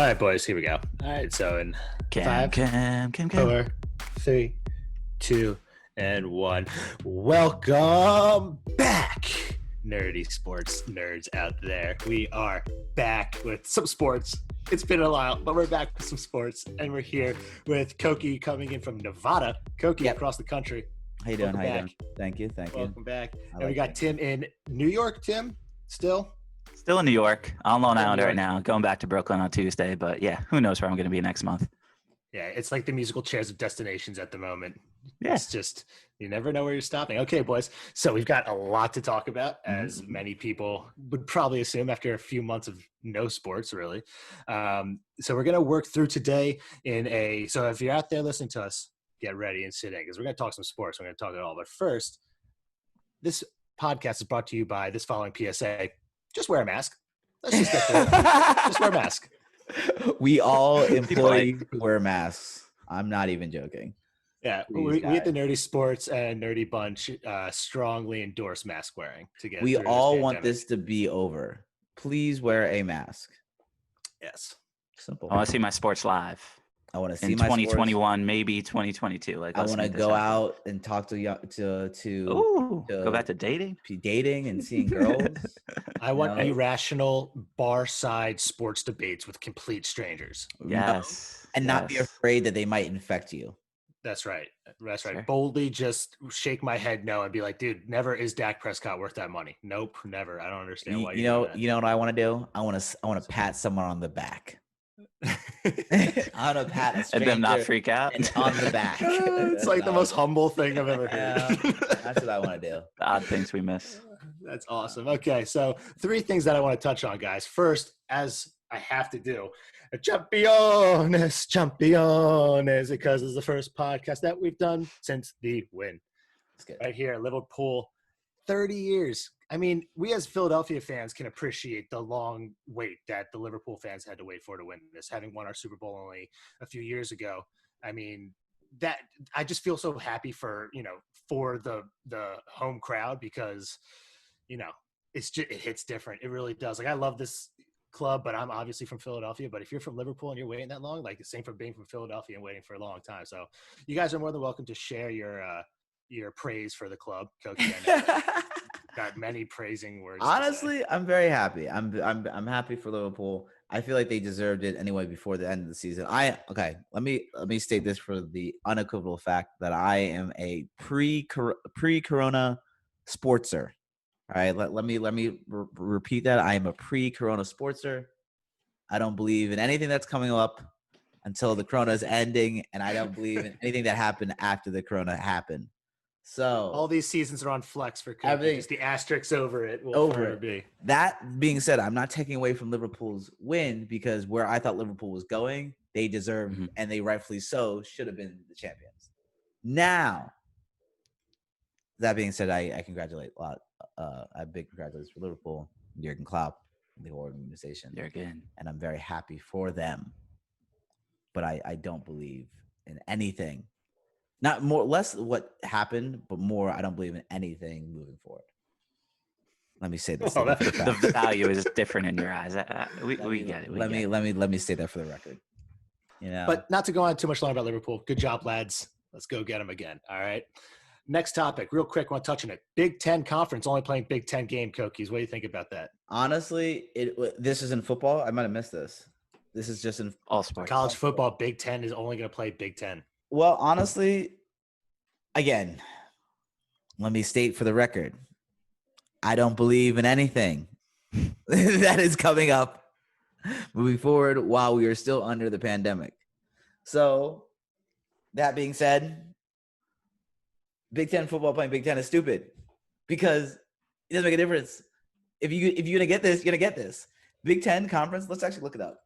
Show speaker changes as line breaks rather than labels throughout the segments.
All right, boys, here we go. All right, so in
Cam.
4, 3, 2, and 1. Welcome back, nerdy sports nerds out there. We are back with some sports. It's been a while, but we're back with some sports, and we're here with Koki coming in from Nevada. Koki across the country.
How you doing?
Welcome
How you
back.
doing? Thank you.
Welcome back. And
like
we got Tim in New York. Tim, still?
Still in New York. On Long Island
New
right
York.
now. Going back to Brooklyn on Tuesday. But yeah, who knows where I'm going to be next month.
Yeah, it's like the musical chairs of destinations at the moment.
Yeah.
It's just, you never know where you're stopping. Okay, boys. So we've got a lot to talk about, as many people would probably assume after a few months of no sports, really. So we're going to work through today so if you're out there listening to us, get ready and sit in, because we're going to talk some sports. We're going to talk it all. But first, this podcast is brought to you by this following PSA. Just wear a mask. Let's just get through it. Just wear a mask.
We all employees wear masks. I'm not even joking.
Yeah, we at the Nerdy Sports and Nerdy Bunch strongly endorse mask wearing to get.
We
through
all
this
want
pandemic.
this to be over. Please wear a mask.
Yes.
Simple.
I want to see my sports live.
I want to see
in
my
2021, maybe 2022. Like,
I want to go out and talk to
go back to dating
and seeing girls.
I want irrational bar-side sports debates with complete strangers.
Yes.
And not be afraid that they might infect you.
That's right. That's right.
Sure.
Boldly just shake my head no and be like, dude, never is Dak Prescott worth that money. Nope, never. I don't understand why
You know what I want to do? I want to pat someone on the back. I want to pat a stranger
and them not freak out
on the back.
It's like the most humble thing I've ever heard.
That's what I want to do.
The odd things we miss.
That's awesome. Okay, so 3 things that I want to touch on, guys. First, as I have to do, Championes, because it's the first podcast that we've done since the win.
That's good.
Right here, Liverpool, 30 years. I mean, we as Philadelphia fans can appreciate the long wait that the Liverpool fans had to wait for to win this, having won our Super Bowl only a few years ago. I mean, that I just feel so happy for the home crowd, because it hits different. It really does. Like, I love this club, but I'm obviously from Philadelphia. But if you're from Liverpool and you're waiting that long, like the same for being from Philadelphia and waiting for a long time. So you guys are more than welcome to share your praise for the club, Coach. Got many praising words.
Honestly, I'm very happy. I'm happy for Liverpool. I feel like they deserved it anyway before the end of the season. Let me state this for the unequivocal fact that I am a pre-corona sportser. All right, let me repeat that. I am a pre-corona sportser. I don't believe in anything that's coming up until the corona is ending, and I don't believe in anything that happened after the corona happened. So
all these seasons are on flex for Kobe. Just the asterisks over it will forever be.
That being said, I'm not taking away from Liverpool's win, because where I thought Liverpool was going, they deserved, and they rightfully so should have been the champions. Now, that being said, I congratulate a lot. I big congratulations for Liverpool, Jurgen Klopp, the whole organization.
They're good,
and I'm very happy for them. But I don't believe in anything. Less what happened, but more I don't believe in anything moving forward. Let me say this.
The value is different in your eyes. We get it.
Let me say that for the record.
But not to go on too much longer about Liverpool. Good job, lads. Let's go get them again. All right. Next topic, real quick. I want to touch on it. Big Ten Conference only playing Big Ten game. Kokies, what do you think about that?
Honestly, this is in football. I might have missed this. This is just in
all sports.
College football. Big Ten is only going to play Big Ten.
Well, honestly, again, let me state for the record, I don't believe in anything that is coming up moving forward while we are still under the pandemic. So, that being said, Big Ten football playing Big Ten is stupid, because it doesn't make a difference. If you're going to get this, you're going to get this. Big Ten Conference, let's actually look it up.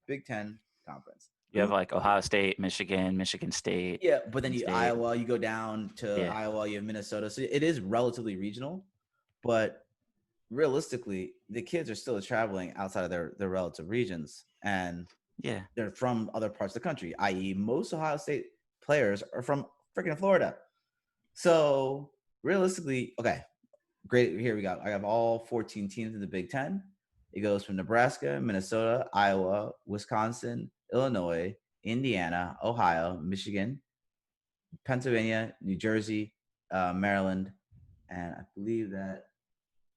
Big Ten Conference.
You have like Ohio State, Michigan State.
Yeah, but then Iowa, you go down to Iowa, you have Minnesota. So it is relatively regional, but realistically, the kids are still traveling outside of their relative regions, and they're from other parts of the country, i.e. most Ohio State players are from freaking Florida. So realistically, okay, great. Here we go. I have all 14 teams in the Big Ten. It goes from Nebraska, Minnesota, Iowa, Wisconsin, Illinois, Indiana, Ohio, Michigan, Pennsylvania, New Jersey, Maryland, and I believe that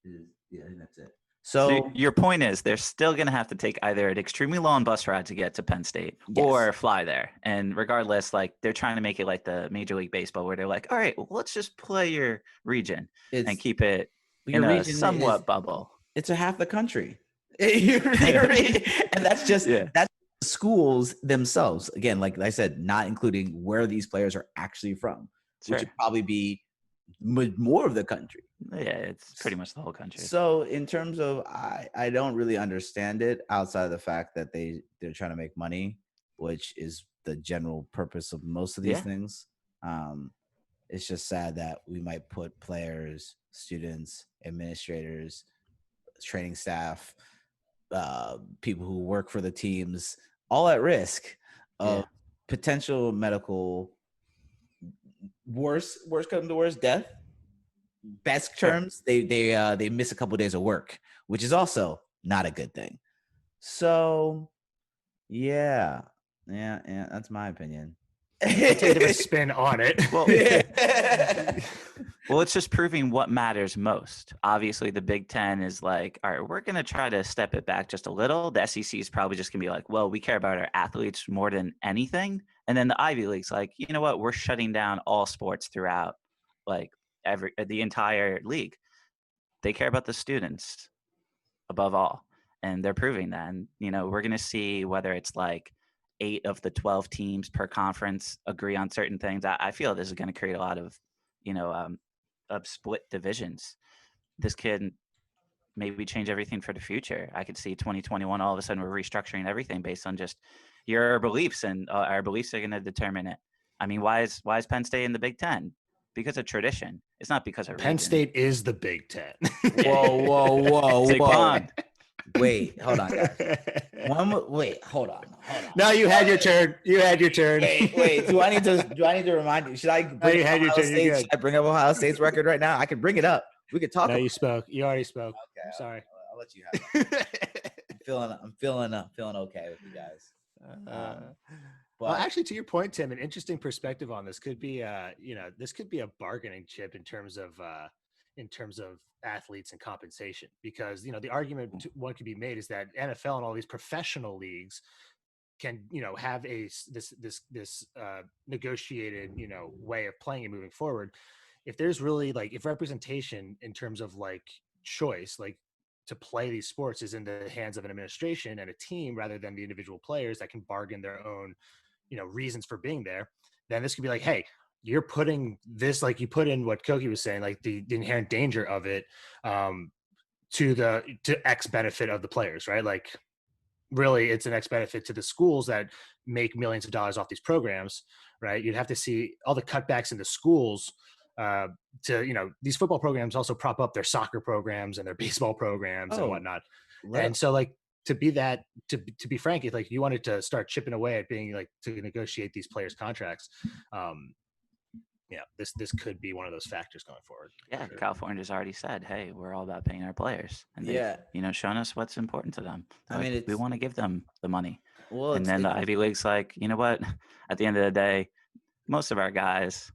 is, yeah, I think that's it. So
your point is they're still going to have to take either an extremely long bus ride to get to Penn State or fly there. And regardless, like they're trying to make it like the Major League Baseball where they're like, all right, well, let's just play your region and keep it in a somewhat bubble.
It's a half the country. And that's just that's schools themselves. Again, like I said, not including where these players are actually from, which would probably be more of the country.
Yeah, it's pretty much the whole country.
So in terms of, I don't really understand it outside of the fact that they're trying to make money, which is the general purpose of most of these things. It's just sad that we might put players, students, administrators, training staff, people who work for the teams, all at risk of potential medical worst come to worst, death. Best terms, they miss a couple of days of work, which is also not a good thing. So yeah, that's my opinion.
Take a different spin on it.
Well, it's just proving what matters most. Obviously, the Big Ten is like, all right, we're going to try to step it back just a little. The SEC is probably just going to be like, well, we care about our athletes more than anything. And then the Ivy League's like, you know what? We're shutting down all sports throughout, like the entire league. They care about the students above all, and they're proving that. And we're going to see whether it's like 8 of the 12 teams per conference agree on certain things. I feel this is going to create a lot of, of split divisions. This could maybe change everything for the future. I could see 2021, all of a sudden we're restructuring everything based on just your beliefs, and our beliefs are going to determine it. I mean, why is Penn State in the Big Ten? Because of tradition. It's not because of
Penn
region.
State is the Big Ten.
Whoa. Wait, hold on, guys. Hold on.
No, you had your turn.
Wait. Do I need to remind you? Should I bring up Ohio State? Should I bring up Ohio State's record right now? I can bring it up. We could talk.
No, you spoke. You already spoke.
Okay,
I'm sorry.
I'll let you have it. I'm feeling okay with you guys.
Well, actually, to your point, Tim, an interesting perspective on this could be, this could be a bargaining chip in terms of athletes and compensation, because the argument one could be made is that NFL and all these professional leagues can have this negotiated way of playing and moving forward. If there's really if representation in terms of choice, to play these sports is in the hands of an administration and a team rather than the individual players that can bargain their own reasons for being there, then this could be like, hey, you're putting this, you put in what Koki was saying, the inherent danger of it to X benefit of the players, right? Really it's an X benefit to the schools that make millions of dollars off these programs, right? You'd have to see all the cutbacks in the schools these football programs also prop up their soccer programs and their baseball programs and whatnot. And so to be frank, if you wanted to start chipping away at being to negotiate these players' contracts, this could be one of those factors going forward.
Yeah, sure. California's already said, hey, we're all about paying our players, and they've shown us what's important to them. We want to give them the money. Well, and then the Ivy League's like, you know what? At the end of the day, most of our guys,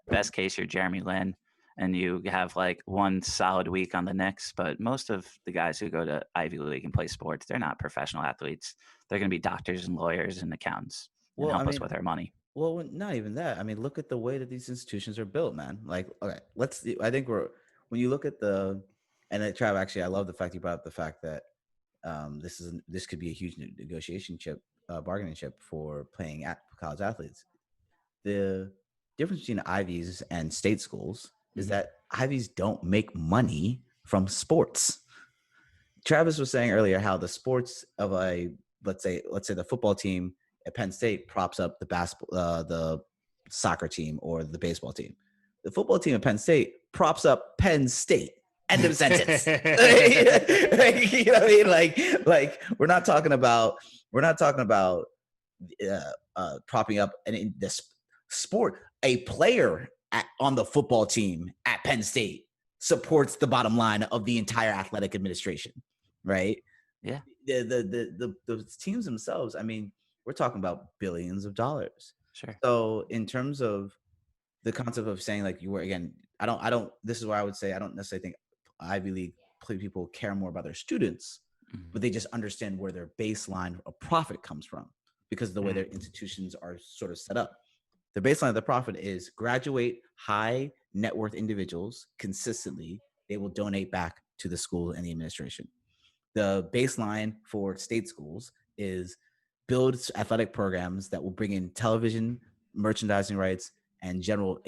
best case, you're Jeremy Lin, and you have one solid week on the Knicks. But most of the guys who go to Ivy League and play sports, they're not professional athletes. They're going to be doctors and lawyers and accountants and help us with our money.
Well, not even that. I mean, look at the way that these institutions are built, man. I think when you look at and Trav, actually, I love the fact you brought up the fact that this could be a huge negotiation chip, bargaining chip for playing college athletes. The difference between Ivies and state schools is that Ivies don't make money from sports. Travis was saying earlier how the sports of let's say the football team at Penn State props up the soccer team or the baseball team. The football team at Penn State props up Penn State. End of sentence. You know what I mean? We're not talking about propping up this sport. A player on the football team at Penn State supports the bottom line of the entire athletic administration, right?
Yeah.
The teams themselves, I mean, we're talking about billions of dollars.
Sure.
So in terms of the concept of saying like you were again, I don't. This is why I would say I don't necessarily think Ivy League people care more about their students,
Mhm.
but they just understand where their baseline of profit comes from because of the way their institutions are sort of set up. The baseline of the profit is graduate high net worth individuals consistently. They will donate back to the school and the administration. The baseline for state schools is build athletic programs that will bring in television, merchandising rights, and general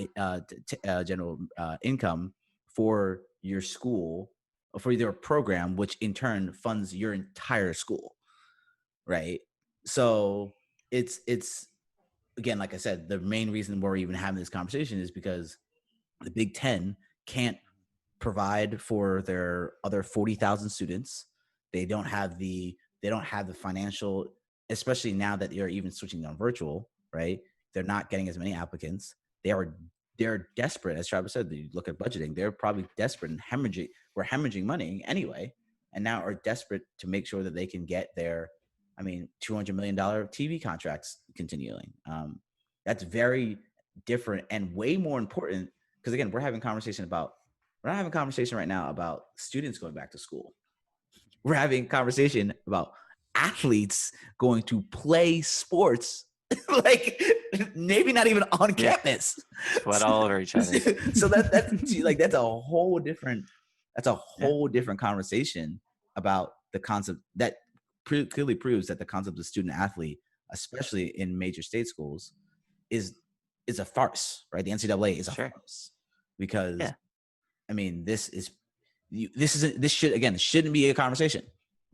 income for your school, for your program, which in turn funds your entire school, right? So it's again, like I said, the main reason we're even having this conversation is because the Big Ten can't provide for their other 40,000 students. They don't have the financial, especially now that they're even switching on virtual, right? They're not getting as many applicants. They're desperate, as Travis said. You look at budgeting; they're probably desperate and hemorrhaging. We're hemorrhaging money anyway, and now are desperate to make sure that they can get their, $200 million TV contracts continuing. That's very different and way more important because again, we're not having a conversation right now about students going back to school. We're having a conversation about athletes going to play sports, like maybe not even on campus.
Sweat all over each other.
So that's a whole different conversation about the concept that clearly proves that the concept of student athlete, especially in major state schools, is a farce, right? The NCAA is a farce because this shouldn't be a conversation.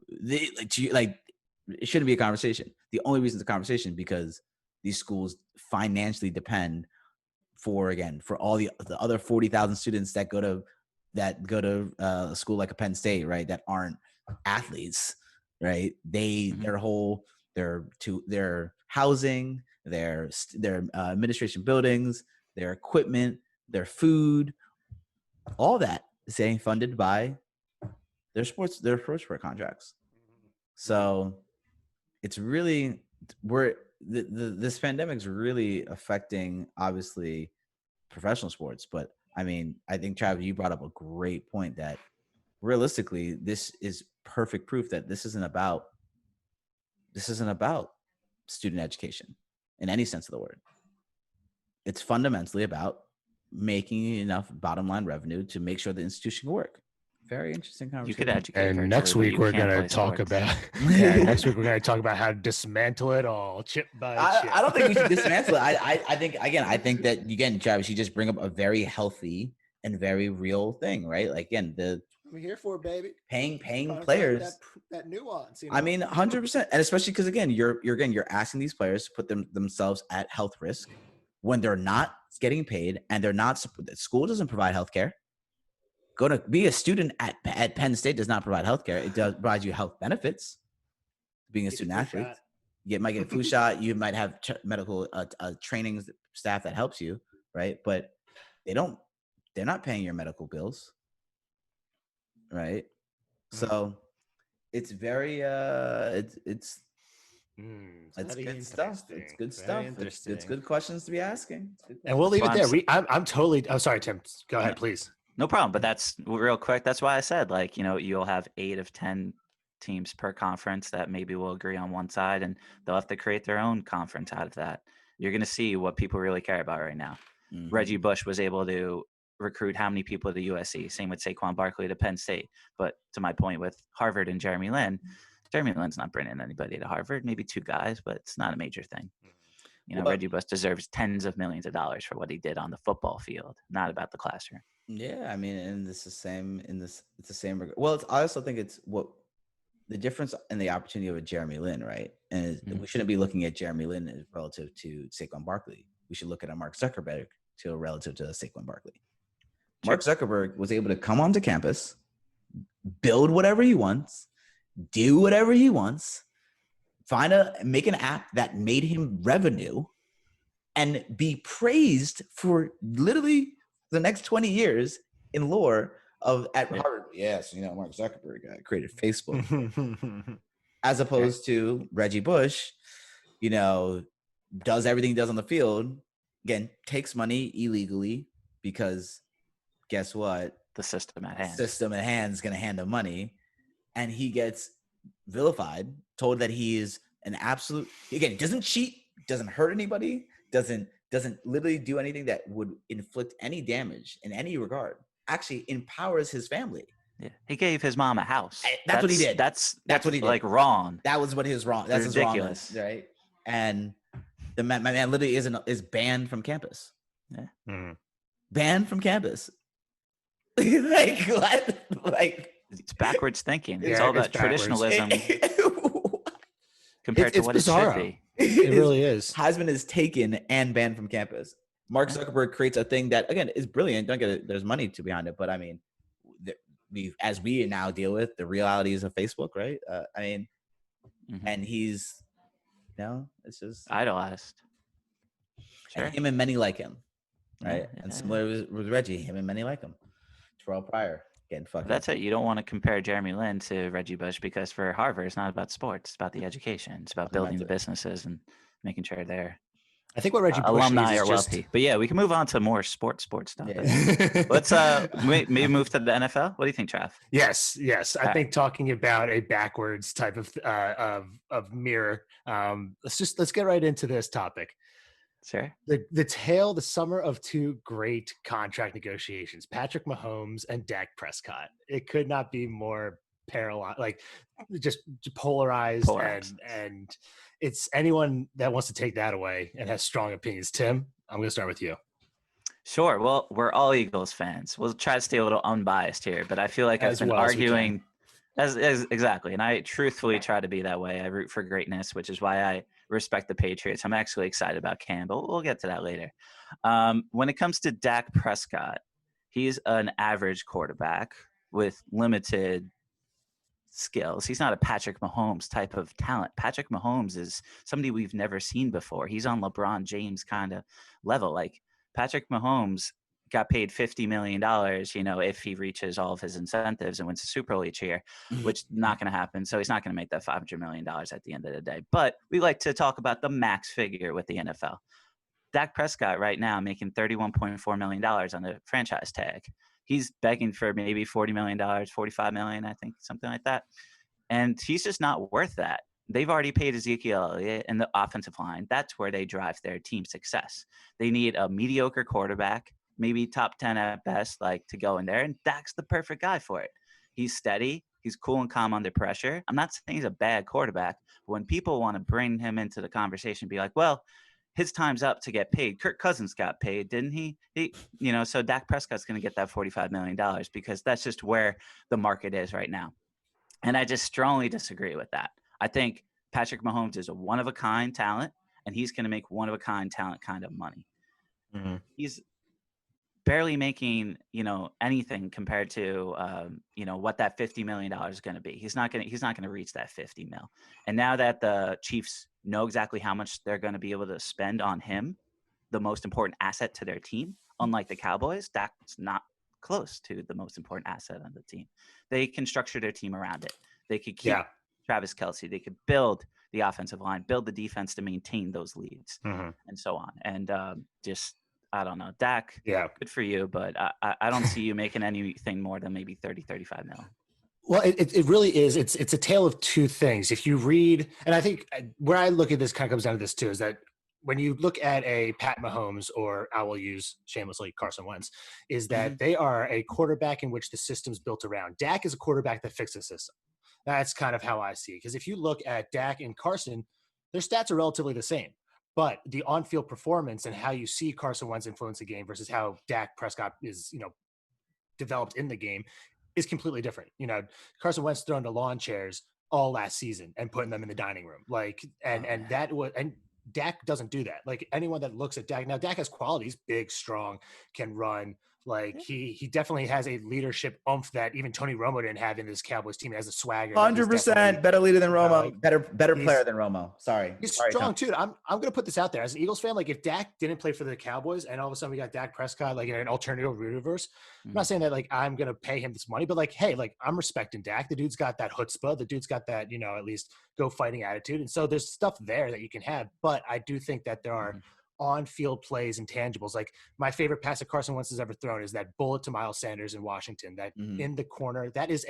It shouldn't be a conversation. The only reason it's a conversation because these schools financially depend for all the other 40,000 students that go to a school like a Penn State, right? That aren't athletes, right? Their housing, their administration buildings, their equipment, their food, all that is getting funded by their sports contracts. So it's really this pandemic is really affecting obviously professional sports, but I think Travis, you brought up a great point that realistically this is perfect proof that this isn't about student education in any sense of the word. It's fundamentally about making enough bottom line revenue to make sure the institution can work. Very interesting conversation.
You could educate.
And next week we're going to talk about how to dismantle it all chip by chip.
I don't think we should dismantle it. I think that again, Travis, you just bring up a very healthy and very real thing, right? Like again,
I'm here for it, baby.
Paying players
that nuance.
100%, and especially because again, you're asking these players to put themselves at health risk when they're not getting paid and they're not. School doesn't provide health care. Going to be a student at Penn State does not provide health care. It does provide you health benefits. Being a student athlete, you might get a flu shot. You might have medical training staff that helps you, right? But they're not paying your medical bills, right? So it's very it's good stuff. It's good stuff. It's good questions to be asking.
And we'll leave it there. I'm sorry, Tim. Go ahead, please.
No problem. But that's real quick. That's why I said, you'll have 8 of 10 teams per conference that maybe will agree on one side, and they'll have to create their own conference out of that. You're going to see what people really care about right now. Mm-hmm. Reggie Bush was able to recruit how many people to USC? Same with Saquon Barkley to Penn State. But to my point with Harvard and Jeremy Lin, Jeremy Lin's not bringing anybody to Harvard, maybe 2 guys, but it's not a major thing. Reggie Bush deserves tens of millions of dollars for what he did on the football field, not about the classroom.
Yeah, and this is it's the same. Well, I also think it's what the difference in the opportunity of a Jeremy Lin, right? And we shouldn't be looking at Jeremy Lin relative to Saquon Barkley. We should look at a Mark Zuckerberg relative to Saquon Barkley. Mark Zuckerberg was able to come onto campus, build whatever he wants, do whatever he wants, make an app that made him revenue, and be praised for literally the next 20 years in lore at
Yeah.
Harvard. Yes, Mark Zuckerberg created Facebook,
Mhm.
as opposed to Reggie Bush, does everything he does on the field. Again, takes money illegally because guess what?
The system at hand.
System at hand is going to hand him money, and he gets vilified, told that he is an absolute. Again, doesn't cheat, doesn't hurt anybody, doesn't literally do anything that would inflict any damage in any regard. Actually, empowers his family.
Yeah. He gave his mom a house.
That's what he did.
That's
what he did.
Like wrong.
That was what his wrong. That's
ridiculous,
his wrongness, right? And my man literally is banned from campus.
Yeah.
Mhm.
Banned from campus. Like what? Like
it's backwards thinking. It's
Yeah,
all
it's
about traditionalism compared
It's
to what
bizarro.
it should be.
It really is.
Heisman is taken and banned from campus. Mark Zuckerberg creates a thing that, again, is brilliant. Don't get it. There's money to behind it, but I mean, as we now deal with the realities of Facebook, right? And he's, it's just
idolized. Sure.
And him and many like him, right?
Yeah,
and similar with Reggie, him and many like him. Terrell Pryor getting fucking.
That's it. You don't want to compare Jeremy Lin to Reggie Bush because for Harvard, it's not about sports. It's about the education. It's about building the businesses and making sure they're
I think what Reggie Bush
alumni
needs
are
is just...
wealthy. But yeah, we can move on to more sports stuff.
Yeah.
Let's maybe move to the NFL. What do you think, Trav?
Yes. I think talking about a backwards type of mirror. Let's get right into this topic.
Sure.
The summer of two great contract negotiations: Patrick Mahomes and Dak Prescott. It could not be more just polarized. And it's anyone that wants to take that away and has strong opinions. Tim, I'm going to start with you.
Sure. Well, we're all Eagles fans. We'll try to stay a little unbiased here, but I feel like I've been arguing as exactly. And I truthfully try to be that way. I root for greatness, which is why I respect the Patriots. I'm actually excited about Cam, but we'll get to that later. When it comes to Dak Prescott, he's an average quarterback with limited skills. He's not a Patrick Mahomes type of talent. Patrick Mahomes is somebody we've never seen before. He's on LeBron James kind of level. Like Patrick Mahomes got paid $50 million, if he reaches all of his incentives and wins the Super Bowl each year, which is not going to happen. So he's not going to make that $500 million at the end of the day. But we like to talk about the max figure with the NFL. Dak Prescott right now making $31.4 million on the franchise tag. He's begging for maybe $40 million, $45 million, I think, something like that. And he's just not worth that. They've already paid Ezekiel Elliott in the offensive line. That's where they drive their team success. They need a mediocre quarterback, maybe top 10 at best, to go in there. And Dak's the perfect guy for it. He's steady. He's cool and calm under pressure. I'm not saying he's a bad quarterback, but when people want to bring him into the conversation, be like, well, his time's up to get paid. Kirk Cousins got paid, didn't he? So Dak Prescott's going to get that $45 million because that's just where the market is right now. And I just strongly disagree with that. I think Patrick Mahomes is a one-of-a-kind talent, and he's going to make one-of-a-kind talent kind of money. Mm-hmm. He's barely making, anything compared to, what that $50 million is going to be. He's not going to reach that 50 mil. And now that the Chiefs know exactly how much they're going to be able to spend on him, the most important asset to their team, unlike the Cowboys, Dak's not close to the most important asset on the team. They can structure their team around it. They could keep Travis Kelce. They could build the offensive line, build the defense to maintain those leads, and so on. And I don't know, Dak, good for you, but I don't see you making anything more than maybe 30, 35 mil.
Well, it really is. It's a tale of two things. If you read, and I think where I look at this kind of comes down to this too, is that when you look at a Pat Mahomes, or I will use shamelessly Carson Wentz, is that they are a quarterback in which the system's built around. Dak is a quarterback that fixes the system. That's kind of how I see it. Because if you look at Dak and Carson, their stats are relatively the same. But the on-field performance and how you see Carson Wentz influence the game versus how Dak Prescott is, developed in the game is completely different. Carson Wentz throwing to lawn chairs all last season and putting them in the dining room. And Dak doesn't do that. Like anyone that looks at Dak, now Dak has qualities, big, strong, can run, Like he definitely has a leadership oomph that even Tony Romo didn't have in this Cowboys team. As a swagger, that he's
100%
definitely,
better leader than
you know,
Romo.
like,
Better player
he's
than Romo. Sorry,
he's
Tom.
strong too. I'm gonna put this out there as an Eagles fan. Like if Dak didn't play for the Cowboys and all of a sudden we got Dak Prescott, like in an alternative universe, I'm not saying that like I'm gonna pay him this money, but like, hey, like I'm respecting Dak. The dude's got that chutzpah. The dude's got that, you know, at least go fighting attitude. And so there's stuff there that you can have. But I do think that there are on-field plays and tangibles. Like my favorite pass that Carson Wentz has ever thrown is that bullet to Miles Sanders in Washington. That in the corner, that is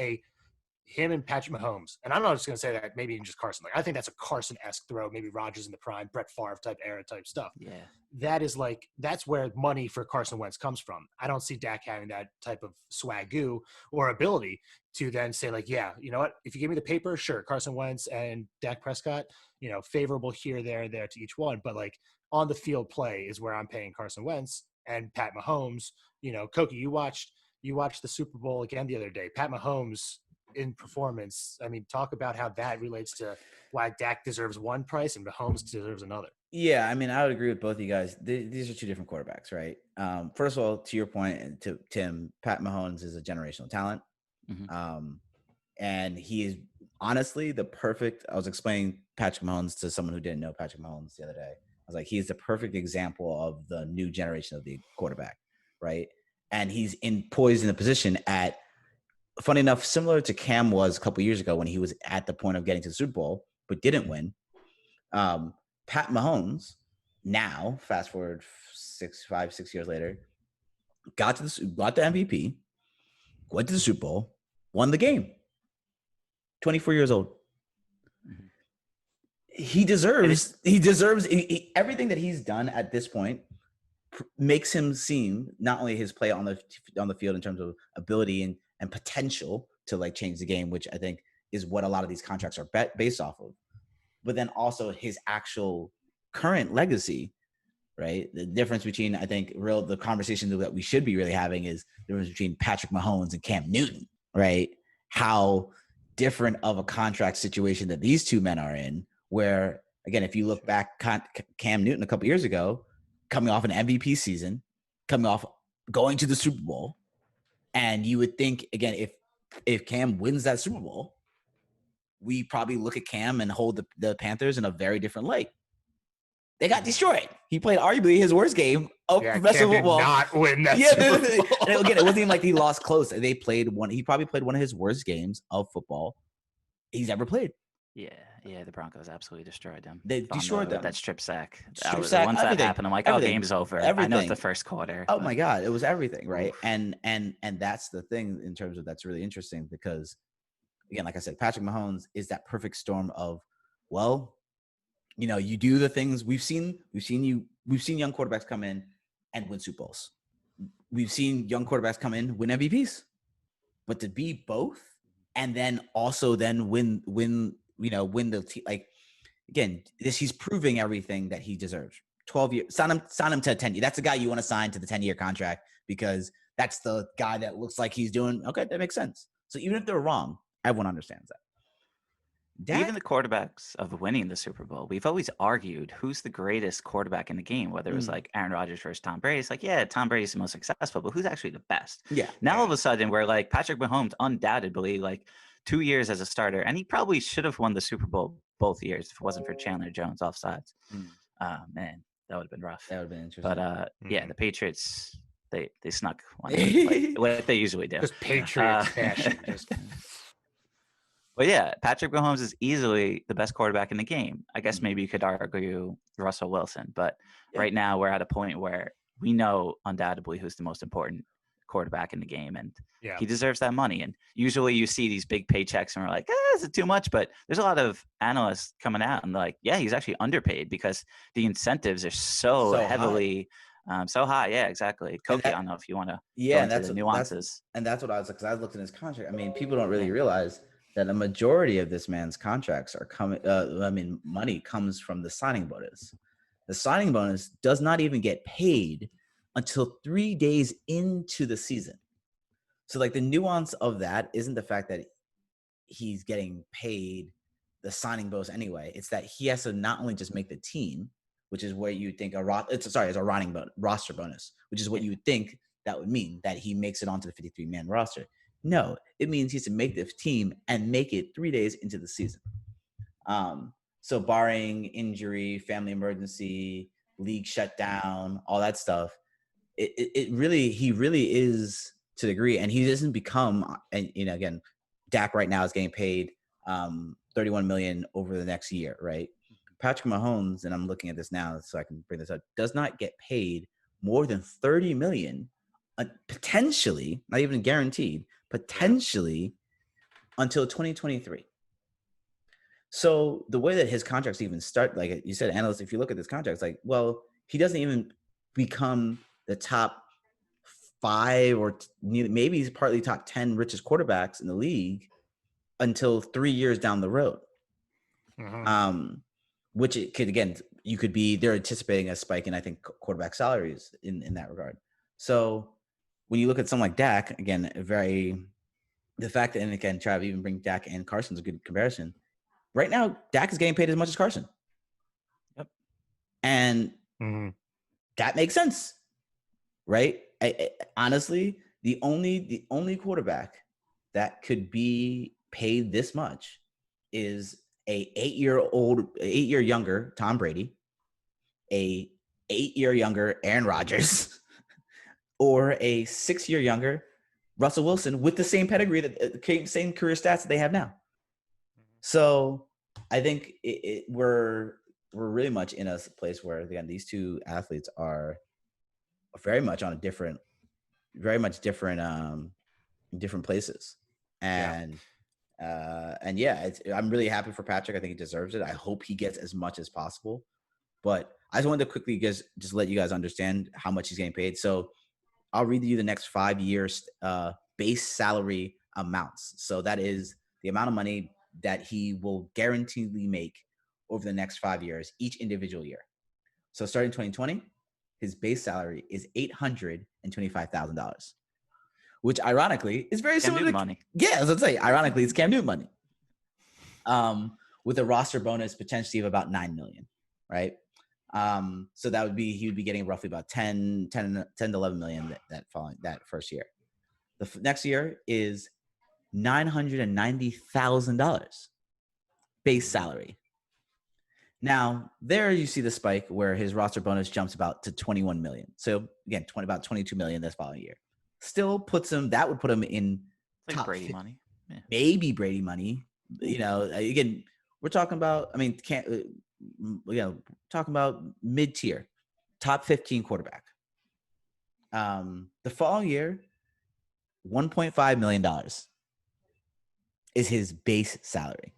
him and Patrick Mahomes. And I'm not just going to say that maybe even just Carson. Like I think that's a Carson-esque throw, maybe Rodgers in the prime, Brett Favre type era type stuff.
Yeah.
That is like, that's where money for Carson Wentz comes from. I don't see Dak having that type of swagoo or ability to then say like, yeah, you know what, if you give me the paper, sure, Carson Wentz and Dak Prescott, you know, favorable here, there, and there to each one. But like on the field play is where I'm paying Carson Wentz and Pat Mahomes. You know, Koki, you watched the Super Bowl again the other day. Pat Mahomes in performance. I mean, talk about how that relates to why Dak deserves one price and Mahomes deserves another.
Yeah, I mean, I would agree with both of you guys. These are two different quarterbacks, right? First of all, to your point, and to Tim, Pat Mahomes is a generational talent. And he is honestly the perfect. I was explaining Patrick Mahomes to someone who didn't know Patrick Mahomes the other day. I was like, he's the perfect example of the new generation of the quarterback, right? And he's poised in a position at, funny enough, similar to Cam was a couple years ago when he was at the point of getting to the Super Bowl but didn't win. Pat Mahomes, now fast forward 6 years later, got the MVP, went to the Super Bowl, won the game. 24 years old. He deserves everything that he's done at this point. Makes him seem, not only his play on the field in terms of ability and potential to like change the game, which I think is what a lot of these contracts are based off of, but then also his actual current legacy, right? The difference between, I think, the conversation that we should be really having is the difference between Patrick Mahomes and Cam Newton, right? How different of a contract situation that these two men are in, where, again, if you look back, Cam Newton a couple years ago, coming off an MVP season, coming off going to the Super Bowl, and you would think, again, if Cam wins that Super Bowl, we probably look at Cam and hold the Panthers in a very different light. They got destroyed. He played arguably his worst game of professional football.
Did not win that Super Bowl.
And again, it wasn't even like he lost close. He probably played one of his worst games of football he's ever played.
Yeah, the Broncos absolutely destroyed them.
They destroyed them.
That strip sack.
Once
that happened, I'm like, game's over. Everything. I know it's the first quarter.
Oh my God, it was everything, right? And that's the thing in terms of that's really interesting because, again, like I said, Patrick Mahomes is that perfect storm of, well, you know, you do the things we've seen young quarterbacks come in and win Super Bowls. We've seen young quarterbacks come in, win MVPs, but to be both and then also then win the team, like, again, he's proving everything that he deserves. 12 years, sign him to a 10 year. That's the guy you want to sign to the 10-year contract because that's the guy that looks like he's doing okay. That makes sense. So even if they're wrong, everyone understands that.
Even the quarterbacks of winning the Super Bowl, we've always argued who's the greatest quarterback in the game, whether it was like Aaron Rodgers versus Tom Brady. It's like, yeah, Tom Brady's the most successful, but who's actually the best?
Yeah.
Now all of a sudden we're like Patrick Mahomes, undoubtedly like 2 years as a starter, and he probably should have won the Super Bowl both years if it wasn't for Chandler Jones offsides. Man, that would have been rough.
That would have been interesting.
But yeah, the Patriots, they snuck one like what they usually do.
Just Patriots fashion.
But yeah, Patrick Mahomes is easily the best quarterback in the game. I guess maybe you could argue Russell Wilson, but right now we're at a point where we know undoubtedly who's the most important quarterback in the game, and he deserves that money. And usually you see these big paychecks and we're like, is it too much? But there's a lot of analysts coming out and like, yeah, he's actually underpaid because the incentives are so heavily so high. Yeah, exactly. Koki, I don't know if you want to go into the nuances.
That's what I was like, because I looked in his contract. I mean, people don't really realize that a majority of this man's contracts are coming. Money comes from the signing bonus. The signing bonus does not even get paid until 3 days into the season. So like the nuance of that isn't the fact that he's getting paid the signing bonus anyway. It's that he has to not only just make the team, which is what you think it's a roster bonus, which is what you would think that would mean that he makes it onto the 53-man roster. No, it means he has to make the team and make it 3 days into the season. So barring injury, family emergency, league shutdown, all that stuff, he really is to the degree, and he doesn't become, and again, Dak right now is getting paid $31 million over the next year, right? Patrick Mahomes, and I'm looking at this now so I can bring this up, does not get paid more than $30 million, potentially, not even guaranteed, potentially until 2023. So the way that his contracts even start, like you said, analysts, if you look at this contract, it's like, well, he doesn't even become the top 5 or maybe he's partly top 10 richest quarterbacks in the league until 3 years down the road. Which it could, again, they're anticipating a spike in, I think, quarterback salaries in that regard. So when you look at someone like Dak, again, the fact that, and again, Trav, even bring Dak and Carson's a good comparison. Right now, Dak is getting paid as much as Carson.
Yep.
And that makes sense, right? Honestly, the only quarterback that could be paid this much is a 8-year younger Tom Brady, a 8-year younger Aaron Rodgers, or a 6-year younger Russell Wilson with the same pedigree, same career stats that they have now. So I think we're really much in a place where, again, these two athletes are very much on different places. And I'm really happy for Patrick. I think he deserves it. I hope he gets as much as possible. But I just wanted to quickly just let you guys understand how much he's getting paid. So I'll read you the next 5 years base salary amounts. So that is the amount of money that he will guaranteedly make over the next 5 years, each individual year. So starting 2020, his base salary is $825,000, which ironically is very similar to
money.
Yeah, let's say ironically it's Cam Newton money, with a roster bonus potentially of about $9 million, right? So that would be, he would be getting roughly about 10 to 11 million that first year. The next year is $990,000 base salary. Now there you see the spike where his roster bonus jumps about to 21 million. So again, about 22 million this following year. Still that would put him in
like
top
Brady
50,
money. Yeah.
Maybe Brady money. Again, we're talking about, talking about mid-tier, top 15 quarterback. The following year, $1.5 million is his base salary.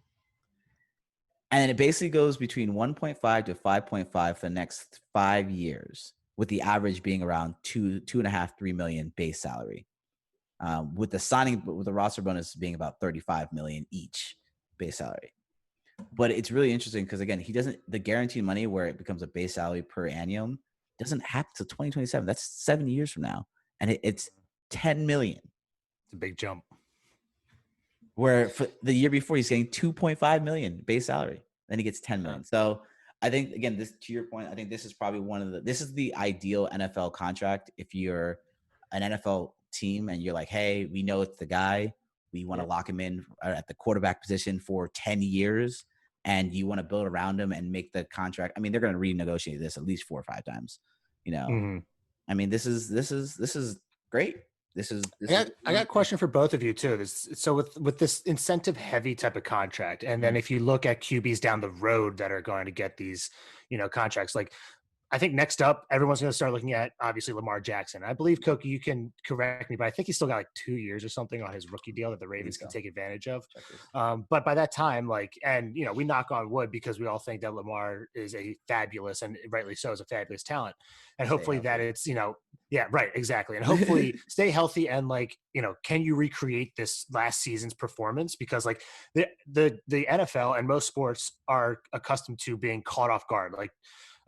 And it basically goes between 1.5 to 5.5 for the next 5 years, with the average being around 2.5, 3 million base salary. With the roster bonus being about 35 million each base salary. But it's really interesting because, again, the guaranteed money where it becomes a base salary per annum doesn't happen till 2027. That's 7 years from now. And it's 10 million.
It's a big jump.
Where for the year before he's getting 2.5 million base salary. Then he gets 10 million. So I think, again, this, to your point, I think this is probably this is the ideal NFL contract. If you're an NFL team and you're like, hey, we know it's the guy, we want to lock him in at the quarterback position for 10 years, and you want to build around him and make the contract. I mean, they're going to renegotiate this at least 4 or 5 times. I mean, this is great. I
got a question for both of you too. So with this incentive heavy type of contract, and then if you look at QBs down the road that are going to get these, contracts, like I think next up, everyone's going to start looking at obviously Lamar Jackson. I believe, Koki, you can correct me, but I think he's still got like 2 years or something on his rookie deal that the Ravens can take advantage of. But by that time, we knock on wood because we all think that Lamar is a fabulous, and rightly so, is a fabulous talent. And hopefully that it's, yeah, right, exactly. And hopefully stay healthy and can you recreate this last season's performance? Because the NFL and most sports are accustomed to being caught off guard.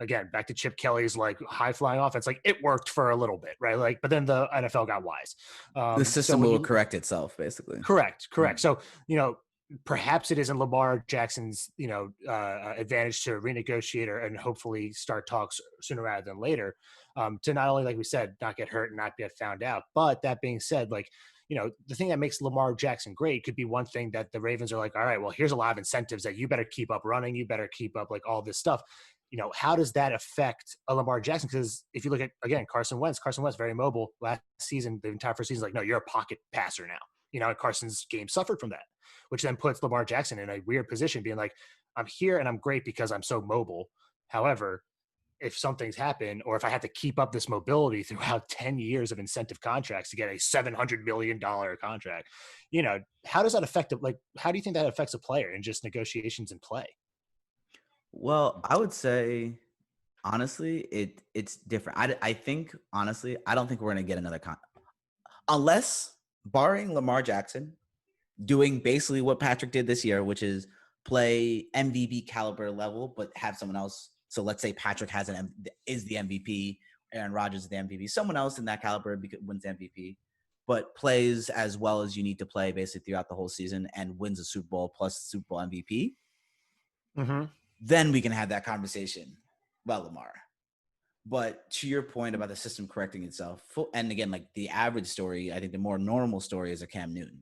Again, back to Chip Kelly's high flying offense, it worked for a little bit, right? But then the NFL got wise.
The system will correct itself, basically.
Correct. So, perhaps it is in Lamar Jackson's, advantage to renegotiate and hopefully start talks sooner rather than later, to not only, like we said, not get hurt and not get found out. But that being said, like, the thing that makes Lamar Jackson great could be one thing that the Ravens are like, all right, well, here's a lot of incentives that you better keep up running. You better keep up like all this stuff. How does that affect a Lamar Jackson? Because if you look at, again, Carson Wentz, very mobile last season, the entire first season, like, no, you're a pocket passer now. Carson's game suffered from that, which then puts Lamar Jackson in a weird position, being like, I'm here and I'm great because I'm so mobile. However, if something's happened, or if I have to keep up this mobility throughout 10 years of incentive contracts to get a $700 million contract, how does that affect it? Like, how do you think that affects a player in just negotiations and play?
Well, I would say honestly, it's different. I think honestly, I don't think we're gonna get another unless barring Lamar Jackson doing basically what Patrick did this year, which is play MVP caliber level, but have someone else. So let's say Patrick is the MVP, Aaron Rodgers is the MVP, someone else in that caliber wins the MVP, but plays as well as you need to play basically throughout the whole season and wins a Super Bowl plus Super Bowl MVP.
Mm-hmm.
Then we can have that conversation about Lamar. But to your point about the system correcting itself, and again, like the average story, I think the more normal story is a Cam Newton.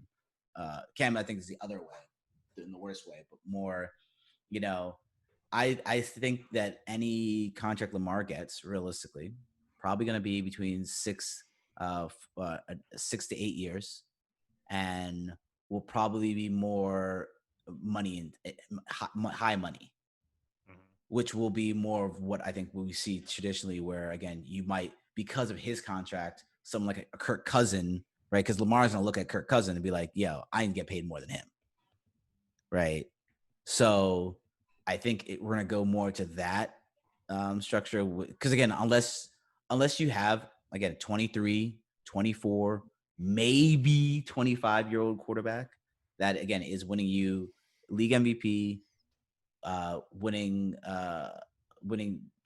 Cam, I think, is the other way, in the worst way, but more, I think that any contract Lamar gets, realistically, probably going to be between 6 to 8 years, and will probably be more money and high money, which will be more of what I think we see traditionally, where again, you might, because of his contract, someone like a Kirk Cousin, right? Because Lamar's gonna look at Kirk Cousin and be like, "Yo, I can get paid more than him," right? So I think we're gonna go more to that structure, because again, unless you have, again, 23, 24, maybe 25-year-old quarterback that again is winning you league MVP, winning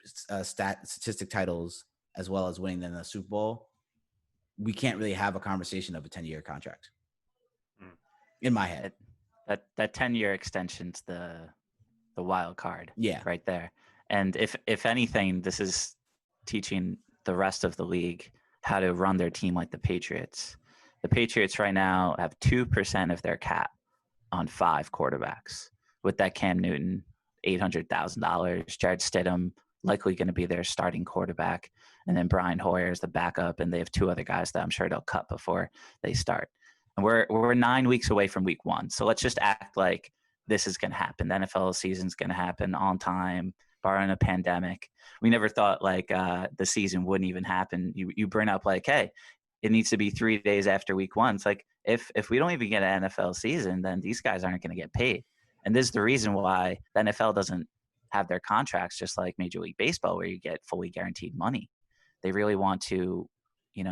statistic titles, as well as winning them the Super Bowl, we can't really have a conversation of a 10-year contract. In my head,
that 10-year extension's the wild card.
Yeah,
right there. And if anything, this is teaching the rest of the league how to run their team like the Patriots. The Patriots right now have 2% of their cap on 5 quarterbacks. With that Cam Newton, $800,000, Jared Stidham likely going to be their starting quarterback, and then Brian Hoyer is the backup, and they have 2 other guys that I'm sure they'll cut before they start. And we're 9 weeks away from week 1, so let's just act like this is going to happen. The NFL season's going to happen on time, barring a pandemic. We never thought like the season wouldn't even happen. You bring up like, hey, it needs to be 3 days after week 1. It's like if we don't even get an NFL season, then these guys aren't going to get paid. And this is the reason why the NFL doesn't have their contracts just like Major League Baseball, where you get fully guaranteed money. They really want to,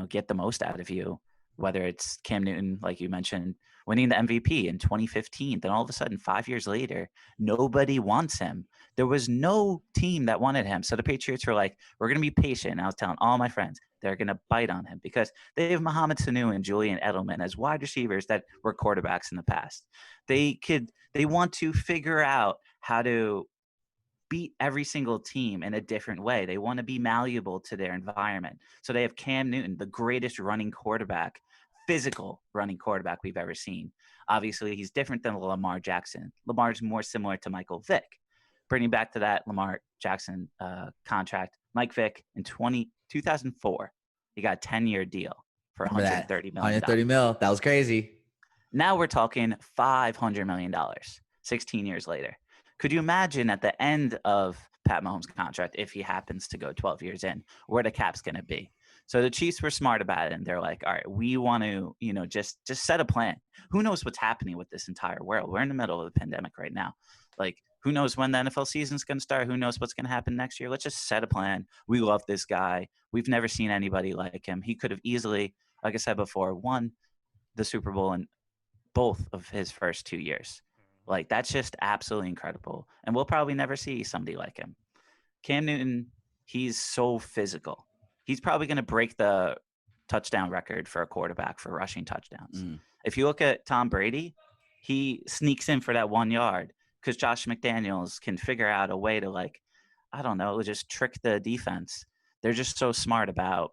get the most out of you, whether it's Cam Newton, like you mentioned, winning the MVP in 2015. Then all of a sudden, 5 years later, nobody wants him. There was no team that wanted him. So the Patriots were like, we're going to be patient. And I was telling all my friends, they're going to bite on him because they have Mohamed Sanu and Julian Edelman as wide receivers that were quarterbacks in the past. They want to figure out how to beat every single team in a different way. They want to be malleable to their environment. So they have Cam Newton, the greatest running quarterback, physical running quarterback we've ever seen. Obviously, he's different than Lamar Jackson. Lamar's more similar to Michael Vick. Bringing back to that Lamar Jackson contract, Mike Vick in 2004, he got a 10-year deal for $130 million.
$130 million. That was crazy.
Now we're talking $500 million, 16 years later. Could you imagine at the end of Pat Mahomes' contract, if he happens to go 12 years in, where the cap's going to be? So the Chiefs were smart about it, and they're like, all right, we want to, just set a plan. Who knows what's happening with this entire world? We're in the middle of the pandemic right now. Like, who knows when the NFL season's going to start? Who knows what's going to happen next year? Let's just set a plan. We love this guy. We've never seen anybody like him. He could have easily, like I said before, won the Super Bowl in both of his first 2 years. Like, that's just absolutely incredible. And we'll probably never see somebody like him. Cam Newton, he's so physical. He's probably going to break the touchdown record for a quarterback for rushing touchdowns. If you look at Tom Brady, he sneaks in for that 1 yard because Josh McDaniels can figure out a way to, like, I don't know, just trick the defense. They're just so smart about,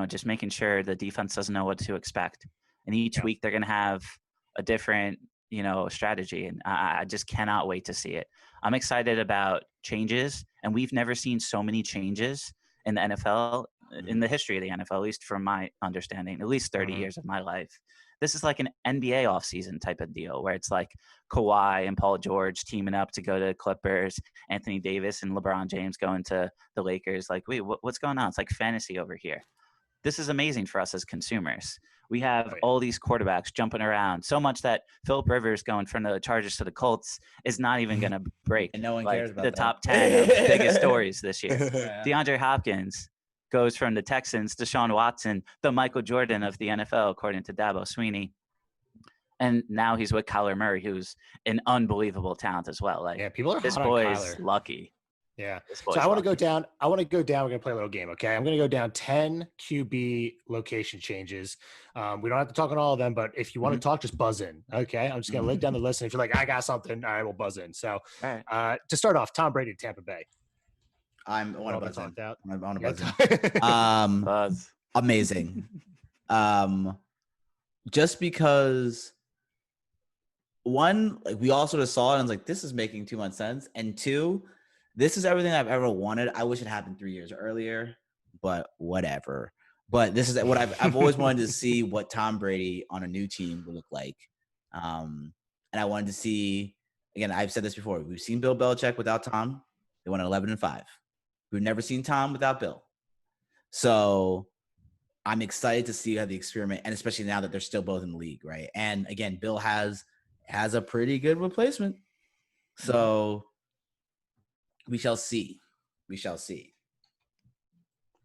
just making sure the defense doesn't know what to expect. And each week they're going to have a different, strategy. And I just cannot wait to see it. I'm excited about changes. And we've never seen so many changes in the NFL, in the history of the NFL, at least from my understanding, at least 30 years of my life. This is like an NBA offseason type of deal where it's like Kawhi and Paul George teaming up to go to the Clippers, Anthony Davis and LeBron James going to the Lakers. Like, wait, what's going on? It's like fantasy over here. This is amazing for us as consumers. We have all these quarterbacks jumping around so much that Philip Rivers going from the Chargers to the Colts is not even going to break
And no one cares about
the
that.
top 10 of biggest stories this year. DeAndre Hopkins goes from the Texans to Deshaun Watson, the Michael Jordan of the NFL, according to Dabo Sweeney. And now he's with Kyler Murray, who's an unbelievable talent as well. Like,
people are
this
hot on
boy's
Kyler.
lucky.
Yeah.
So
I want to go down. We're going to play a little game. Okay. I'm going to go down 10 QB location changes. We don't have to talk on all of them, but if you want to talk, just buzz in. Okay. I'm just going to lay down the list. And if you're like, I got something, I will buzz in. So to start off, Tom Brady, Tampa Bay.
I want to buzz in.
Out.
I want to buzz in.
Buzz.
Amazing. Just because one, like, we all sort of saw it and was like, this is making too much sense. And two, this is everything I've ever wanted. I wish it happened 3 years earlier, but whatever. But this is what I've always wanted to see what Tom Brady on a new team would look like. And I wanted to see, again, I've said this before. We've seen Bill Belichick without Tom. They went 11-5. We've never seen Tom without Bill. So I'm excited to see how the experiment, and especially now that they're still both in the league, right? And again, Bill has a pretty good replacement. So we shall see.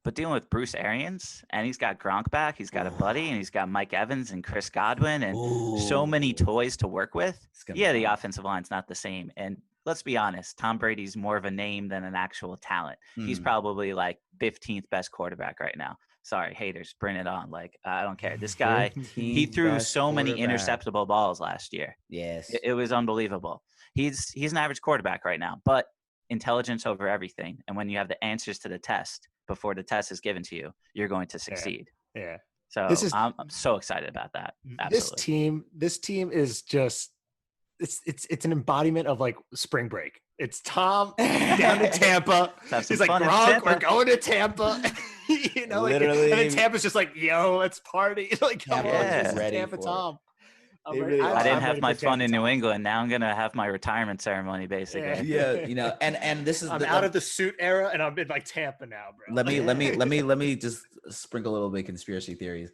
But dealing with Bruce Arians, and he's got Gronk back, he's got a buddy, and he's got Mike Evans and Chris Godwin, and so many toys to work with. Yeah, the offensive line's not the same. And let's be honest, Tom Brady's more of a name than an actual talent. He's probably like 15th best quarterback right now. Sorry, haters, bring it on. Like, I don't care. This guy, he threw so many interceptable balls last year.
Yes.
It was unbelievable. He's an average quarterback right now, but intelligence over everything. And when you have the answers to the test before the test is given to you, you're going to succeed.
Yeah.
So I'm so excited about that. Absolutely.
This team is just it's an embodiment of like spring break. It's Tom down to Tampa. He's like, Gronk, we're going to Tampa.
Literally.
And then Tampa's just like, yo, let's party. Like, come on, this is Tampa Tom.
I didn't have my fun in New England. Now I'm gonna have my retirement ceremony, basically.
Yeah, and this is
I'm out of the suit era, and I'm in like Tampa now, bro.
Let me just sprinkle a little bit of conspiracy theories.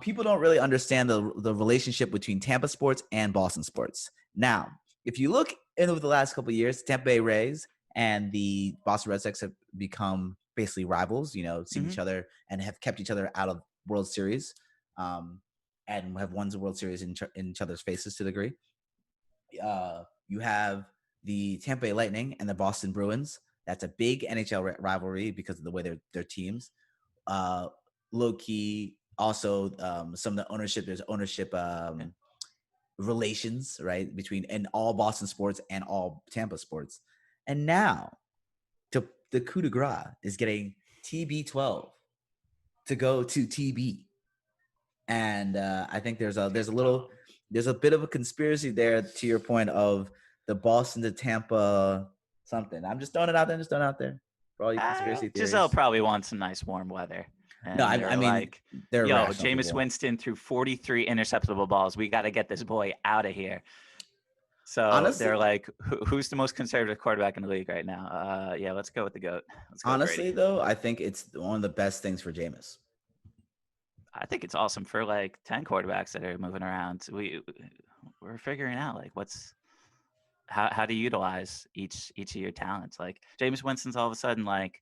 People don't really understand the relationship between Tampa sports and Boston sports. Now, if you look over the last couple of years, Tampa Bay Rays and the Boston Red Sox have become basically rivals. Seen each other and have kept each other out of World Series. And have won the World Series in each other's faces to a degree. You have the Tampa Bay Lightning and the Boston Bruins. That's a big NHL rivalry because of the way their teams. Low key, also some of the ownership. There's ownership relations, right, between and all Boston sports and all Tampa sports. And now, the coup de grace is getting TB12 to go to TB. And I think there's a bit of a conspiracy there, to your point of the Boston to Tampa something. I'm just throwing it out there for all you conspiracy theories.
Giselle probably wants some nice warm weather. And
no, I mean, like, they're
Jameis Winston threw 43 interceptable balls. We got to get this boy out of here. So honestly, they're like, who's the most conservative quarterback in the league right now? Let's go with the GOAT.
Honestly, though, I think it's one of the best things for Jameis.
I think it's awesome for like 10 quarterbacks that are moving around. We're figuring out like how to utilize each of your talents. Like Jameis Winston's all of a sudden like,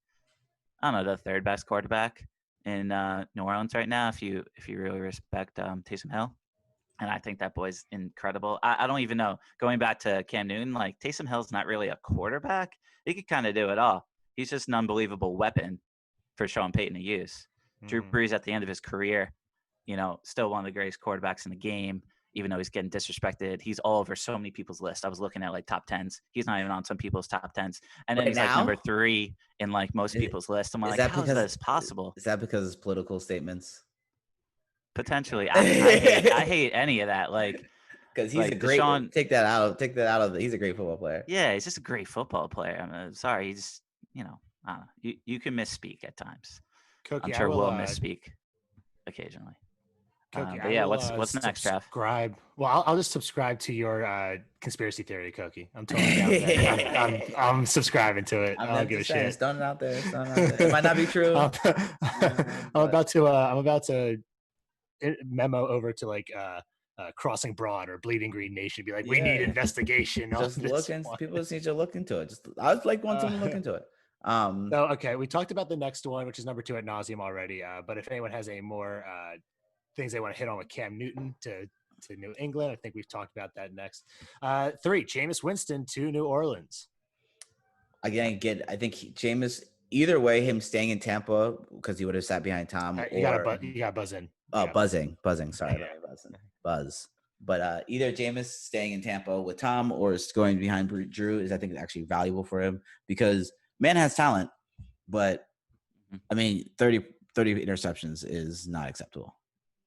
I don't know, the third best quarterback in New Orleans right now. If you really respect Taysom Hill, and I think that boy's incredible. I don't even know. Going back to Cam Newton, like Taysom Hill's not really a quarterback. He could kind of do it all. He's just an unbelievable weapon for Sean Payton to use. Drew Brees at the end of his career, still one of the greatest quarterbacks in the game. even though he's getting disrespected. He's all over so many people's list. I was looking at like top 10s. He's not even on some people's top 10s. And then
Right
he's like
now?
number 3 in like most
Is-
people's list. I'm
is
like,
that
how is
because-
this possible?
Is that because of his political statements?
Potentially. I hate any of that. Like,
Because he's
like
a great
Deshaun,
take that out of he's a great football player.
yeah, he's just a great football player. I'm sorry. He's, you know, I don't know. You can misspeak at times.
Cookie,
I'm sure
I will,
we'll misspeak occasionally.
Cookie,
But
I
yeah,
will,
what's next, Trav?
subscribe. Well, I'll just subscribe to your conspiracy theory, Cookie. I'm totally down with that. I'm subscribing to it. I don't give a shit.
It's done out there. It's done out there. It might not be true.
I'm about to memo over to like Crossing Broad or Bleeding Green Nation. Be like, we need
Yeah.
investigation.
Just
on this
looking.
one.
People just need to look into it. I would like want someone to look into it.
So okay, we talked about the next one, which is number 2 at nauseum already. But if anyone has any more things they want to hit on with Cam Newton to New England, I think we've talked about that next. 3, Jameis Winston to New Orleans.
Again, I think Jameis. Either way, him staying in Tampa because he would have sat behind Tom.
You got to buzz in.
Buzzing. Sorry,
Yeah.
buzz. But either Jameis staying in Tampa with Tom or going behind Drew is, I think, actually valuable for him because man has talent, but I mean, 30 interceptions is not acceptable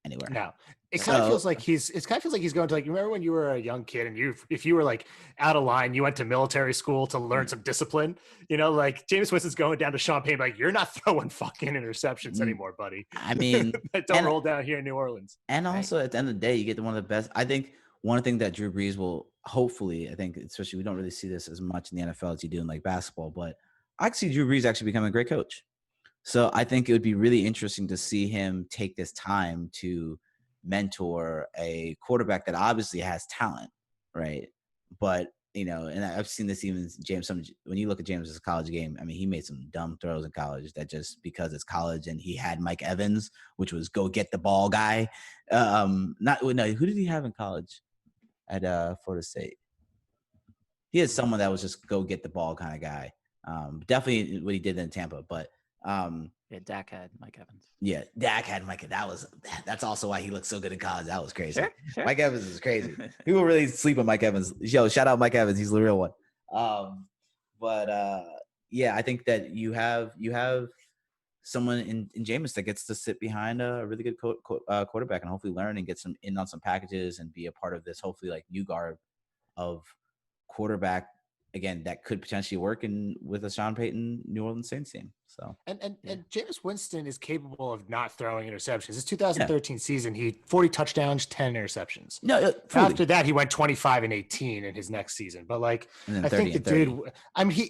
anywhere.
No, it kind of feels like he's going to, like, remember when you were a young kid and if you were like out of line, you went to military school to learn some discipline, you know, like Jameis Winston's going down to Champagne, like, you're not throwing fucking interceptions anymore, buddy.
I mean,
don't roll down here in New Orleans.
And also at the end of the day, you get one of the best. I think one thing that Drew Brees will hopefully, I think, especially we don't really see this as much in the NFL as you do in like basketball, but I can see Drew Brees actually becoming a great coach. So I think it would be really interesting to see him take this time to mentor a quarterback that obviously has talent, right? But, you know, and I've seen this even James, when you look at James' college game, I mean, he made some dumb throws in college that just because it's college and he had Mike Evans, which was go get the ball guy. Who did he have in college at Florida State? He had someone that was just go get the ball kind of guy. Definitely what he did in Tampa, but
yeah, Dak had Mike Evans.
Yeah, Dak had Mike. That's also why he looked so good in college. That was crazy.
Sure.
Mike Evans is crazy. People really sleep on Mike Evans. Yo, shout out Mike Evans. He's the real one. Yeah, I think that you have someone in Jameis that gets to sit behind a really good quarterback and hopefully learn and get some in on some packages and be a part of this hopefully like new guard of quarterback again that could potentially work with a Sean Payton New Orleans Saints team. So
and Jameis Winston is capable of not throwing interceptions. His 2013 season, he 40 touchdowns, 10 interceptions.
No,
after that he went 25-18 in his next season. But like I think the dude, I mean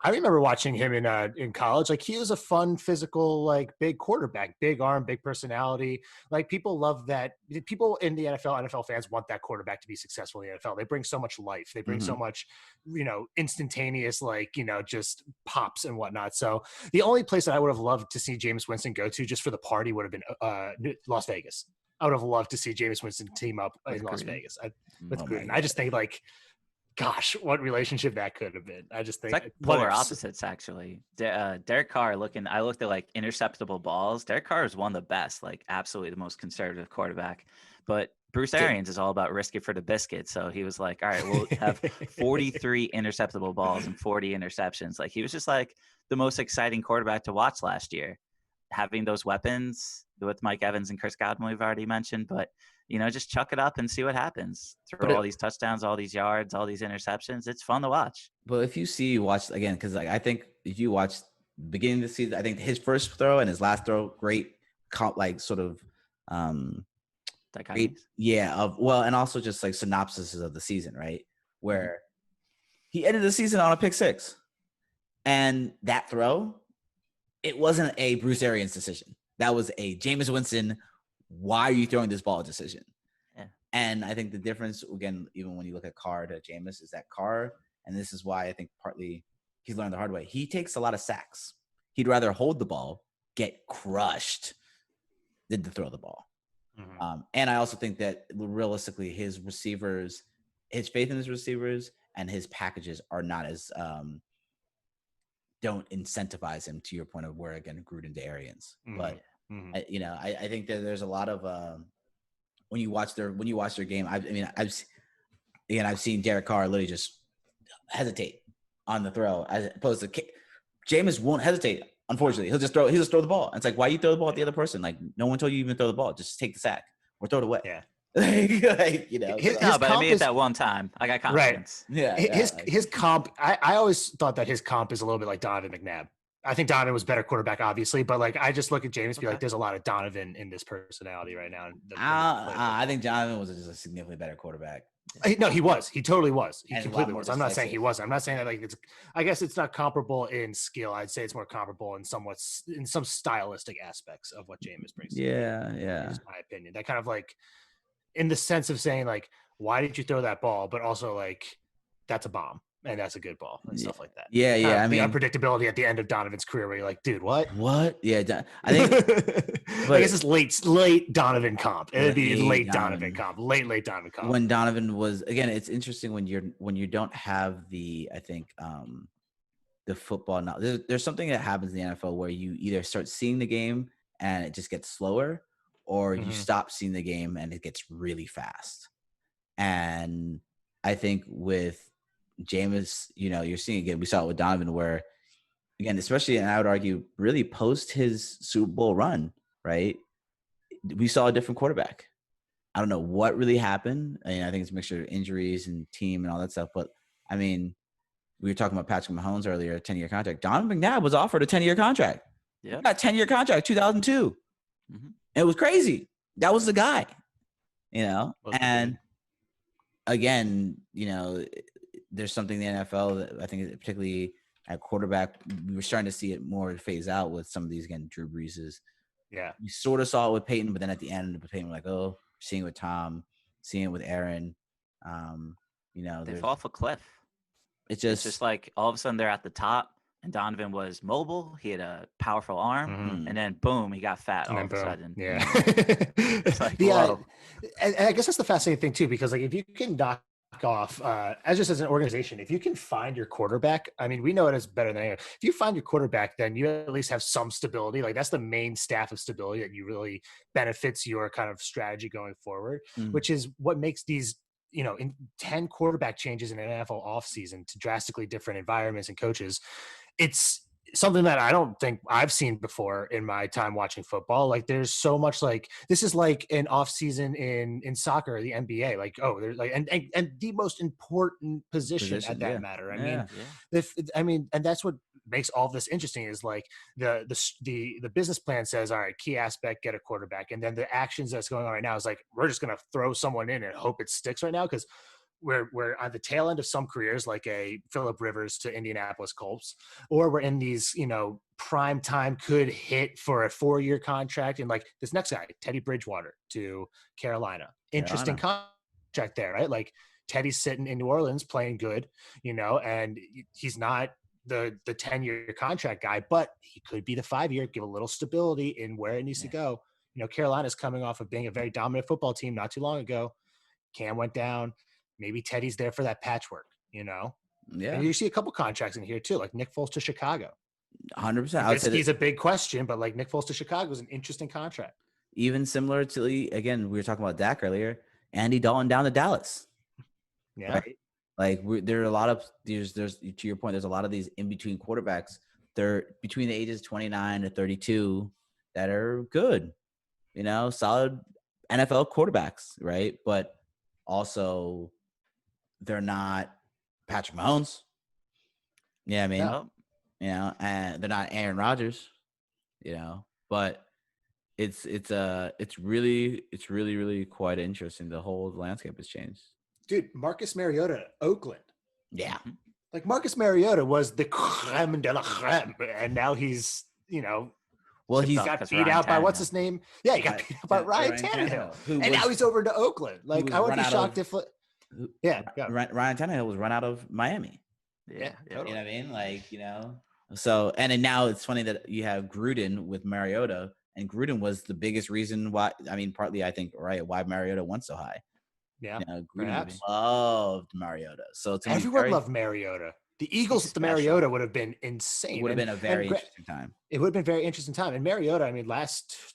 I remember watching him in college. Like he was a fun, physical, like big quarterback, big arm, big personality. Like people love that. People in the NFL fans want that quarterback to be successful in the NFL. They bring so much life. They bring so much, you know, instantaneous, like, you know, just pops and whatnot. So the only place that I would have loved to see Jameis Winston go to just for the party would have been Las Vegas. I would have loved to see Jameis Winston team up in Las Vegas with Gruden. I just think like, gosh, what relationship that could have been. I just think
it's like polar opposites, actually. Derek Carr I looked at like interceptable balls. Derek Carr is one of the best, like absolutely the most conservative quarterback. But Bruce Arians is all about risk it for the biscuit. So he was like, all right, we'll have 43 interceptable balls and 40 interceptions. Like he was just like the most exciting quarterback to watch last year. Having those weapons with Mike Evans and Chris Godwin, we've already mentioned, but you know, just chuck it up and see what happens. Throw all these touchdowns, all these yards, all these interceptions. It's fun to watch.
But if you watch again, because like I think if you watch the beginning of the season, I think his first throw and his last throw, great, like sort of, great, yeah, and also just like synopsises of the season, right? Where he ended the season on a pick six, and that throw, it wasn't a Bruce Arians decision. That was a Jameis Winston. Why are you throwing this ball decision?
Yeah.
And I think the difference, again, even when you look at Carr to Jameis, is that Carr, and this is why I think partly he's learned the hard way, he takes a lot of sacks. He'd rather hold the ball, get crushed, than to throw the ball. And I also think that realistically, his receivers, his faith in his receivers and his packages are not as don't incentivize him to your point of where, again, Gruden to Arians. But you know, I think that there's a lot of when you watch their game, I've seen Derek Carr literally just hesitate on the throw as opposed to Jameis won't hesitate. Unfortunately, he'll just throw the ball. And it's like, why you throw the ball at the other person? Like, no one told you even throw the ball. Just take the sack or throw it away.
Yeah.
Like, you know.
No, but I mean, that one time, I got confidence.
Right.
Yeah.
His comp. I always thought that his comp is a little bit like Donovan McNabb. I think Donovan was better quarterback, obviously, but like I just look at James and be like, there's a lot of Donovan in this personality right now.
I think Donovan was just a significantly better quarterback.
No, he was. He totally was. He
And
completely was. I'm not saying he wasn't. I'm not saying that like it's. I guess it's not comparable in skill. I'd say it's more comparable in some stylistic aspects of what Jameis brings.
Yeah.
Is my opinion. That kind of like, in the sense of saying like, why did you throw that ball? But also like, that's a bomb and that's a good ball and stuff like that.
Yeah.
I mean, unpredictability at the end of Donovan's career, where you're like, dude, what?
What? Yeah, I think.
I guess it's late Donovan comp. It'd be late Donovan comp. Late Donovan comp.
When Donovan was, again, it's interesting when you don't have the, I think, the football now. There's something that happens in the NFL where you either start seeing the game and it just gets slower, or you stop seeing the game and it gets really fast. And I think with Jameis, you're seeing again, we saw it with Donovan where, again, especially, and I would argue really post his Super Bowl run, right? We saw a different quarterback. I don't know what really happened. I mean, I think it's a mixture of injuries and team and all that stuff. But I mean, we were talking about Patrick Mahomes earlier, a 10-year contract. Donovan McNabb was offered a 10-year contract.
Yeah.
Got a 10-year contract, 2002. Mm-hmm. It was crazy. That was the guy, and again, there's something in the NFL that I think particularly at quarterback, we were starting to see it more phase out with some of these, again, Drew Breeses.
Yeah.
You sort of saw it with Peyton, but then at the end with Peyton, we're like, oh, seeing it with Tom, seeing it with Aaron.
They fall off a cliff.
It's
just like all of a sudden they're at the top. And Donovan was mobile. He had a powerful arm, and then boom, he got fat all of a sudden.
Yeah,
it's like,
and I guess that's the fascinating thing too, because like if you can knock off, as an organization, if you can find your quarterback, I mean, we know it is better than anyone. If you find your quarterback, then you at least have some stability. Like that's the main staff of stability that you really benefits your kind of strategy going forward, which is what makes these. In 10 quarterback changes in an NFL offseason to drastically different environments and coaches, it's something that I don't think I've seen before in my time watching football. Like there's so much like this is like an offseason in soccer or the NBA. Like, there's like and the most important position at that matter. I mean, and that's what makes all of this interesting is like the business plan says, all right, key aspect, get a quarterback. And then the actions that's going on right now is like, we're just going to throw someone in and hope it sticks right now. Cause we're at the tail end of some careers, like a Phillip Rivers to Indianapolis Colts, or we're in these, prime time could hit for a 4-year contract. And like this next guy, Teddy Bridgewater to Carolina, interesting contract there, right? Like Teddy's sitting in New Orleans playing good, and he's not the 10-year contract guy, but he could be the 5-year, give a little stability in where it needs to go. Carolina's coming off of being a very dominant football team not too long ago. Cam went down. Maybe Teddy's there for that patchwork, Yeah. And you see a couple contracts in here too, like Nick Foles to Chicago.
100%.
He's a big question, but like Nick Foles to Chicago is an interesting contract.
Even similar to, again, we were talking about Dak earlier, Andy Dalton down to Dallas.
Yeah.
Right? Like there are a lot of there's to your point, there's a lot of these in between quarterbacks. They're between the ages 29 to 32 that are good, solid NFL quarterbacks, right? But also they're not Patrick Mahomes. Yeah, I mean, and they're not Aaron Rodgers, but it's really, really quite interesting. The whole landscape has changed.
Dude, Marcus Mariota, Oakland.
Yeah.
Like Marcus Mariota was the creme de la creme, and now he's,
well, he's
got beat out by what's his name? Yeah, he got beat out by Ryan Tannehill. And now he's over to Oakland. Like I would be shocked if
Ryan Tannehill was run out of Miami.
Yeah.
You know what I mean? Like, so, and then now it's funny that you have Gruden with Mariota, and Gruden was the biggest reason why, partly I think, right, why Mariota went so high.
Yeah.
Gruden loved Mariota. So
everyone loved Mariota. The Eagles with the Mariota would have been insane.
It would have been a very interesting time.
It would have been a very interesting time. And Mariota,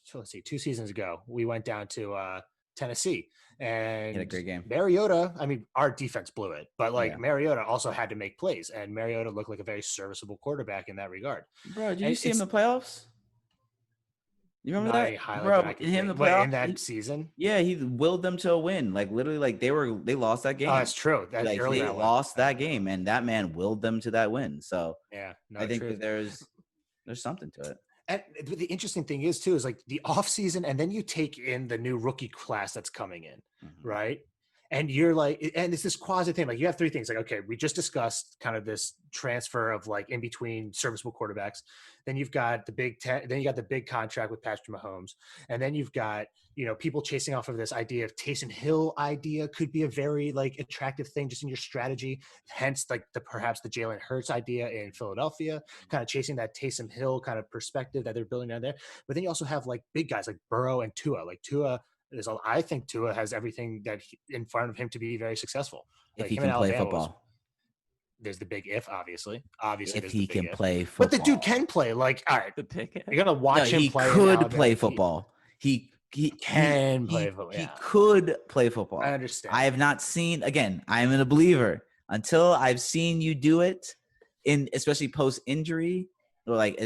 2 seasons ago, we went down to Tennessee. And
He had a great game.
Mariota, I mean, our defense blew it, but like
Yeah.
Mariota also had to make plays, and Mariota looked like a very serviceable quarterback in that regard.
Bro, did
And
you see him in the playoffs? You remember
not
that,
any highlight
bro?
that I can
Him in the
think. Wait, in
playoffs,
that season?
yeah, he willed them to a win. Like literally, like they lost that game.
Oh, that's true. That
Like
early
they
that one.
lost that game, and that man willed them to that win. So
Yeah, no,
I think
true.
that there's something to it.
And the interesting thing is too is like the offseason, and then you take in the new rookie class that's coming in, right? And you're like, and it's this quasi thing. Like you have three things. Like, okay, we just discussed kind of this transfer of like in between serviceable quarterbacks. Then you've got the Big Ten. Then you got the big contract with Patrick Mahomes, and then you've got people chasing off of this idea of Taysom Hill idea could be a very like attractive thing just in your strategy. Hence, like perhaps the Jalen Hurts idea in Philadelphia, kind of chasing that Taysom Hill kind of perspective that they're building down there. But then you also have like big guys like Burrow and Tua. Like Tua. I think Tua has everything that in front of him to be very successful.
If
Like
he
him in
can play
Alabama
football,
there's the big if, obviously.
if
There's
he
the big
can
if.
play football,
But the dude can play. Like, all right,
The pick.
you're gonna
no,
watch him
he
play. in
could
Alabama.
play football. He
can play football.
He
Yeah.
could play football.
I understand.
I have not seen. Again, I am a believer until I've seen you do it, especially post injury, or like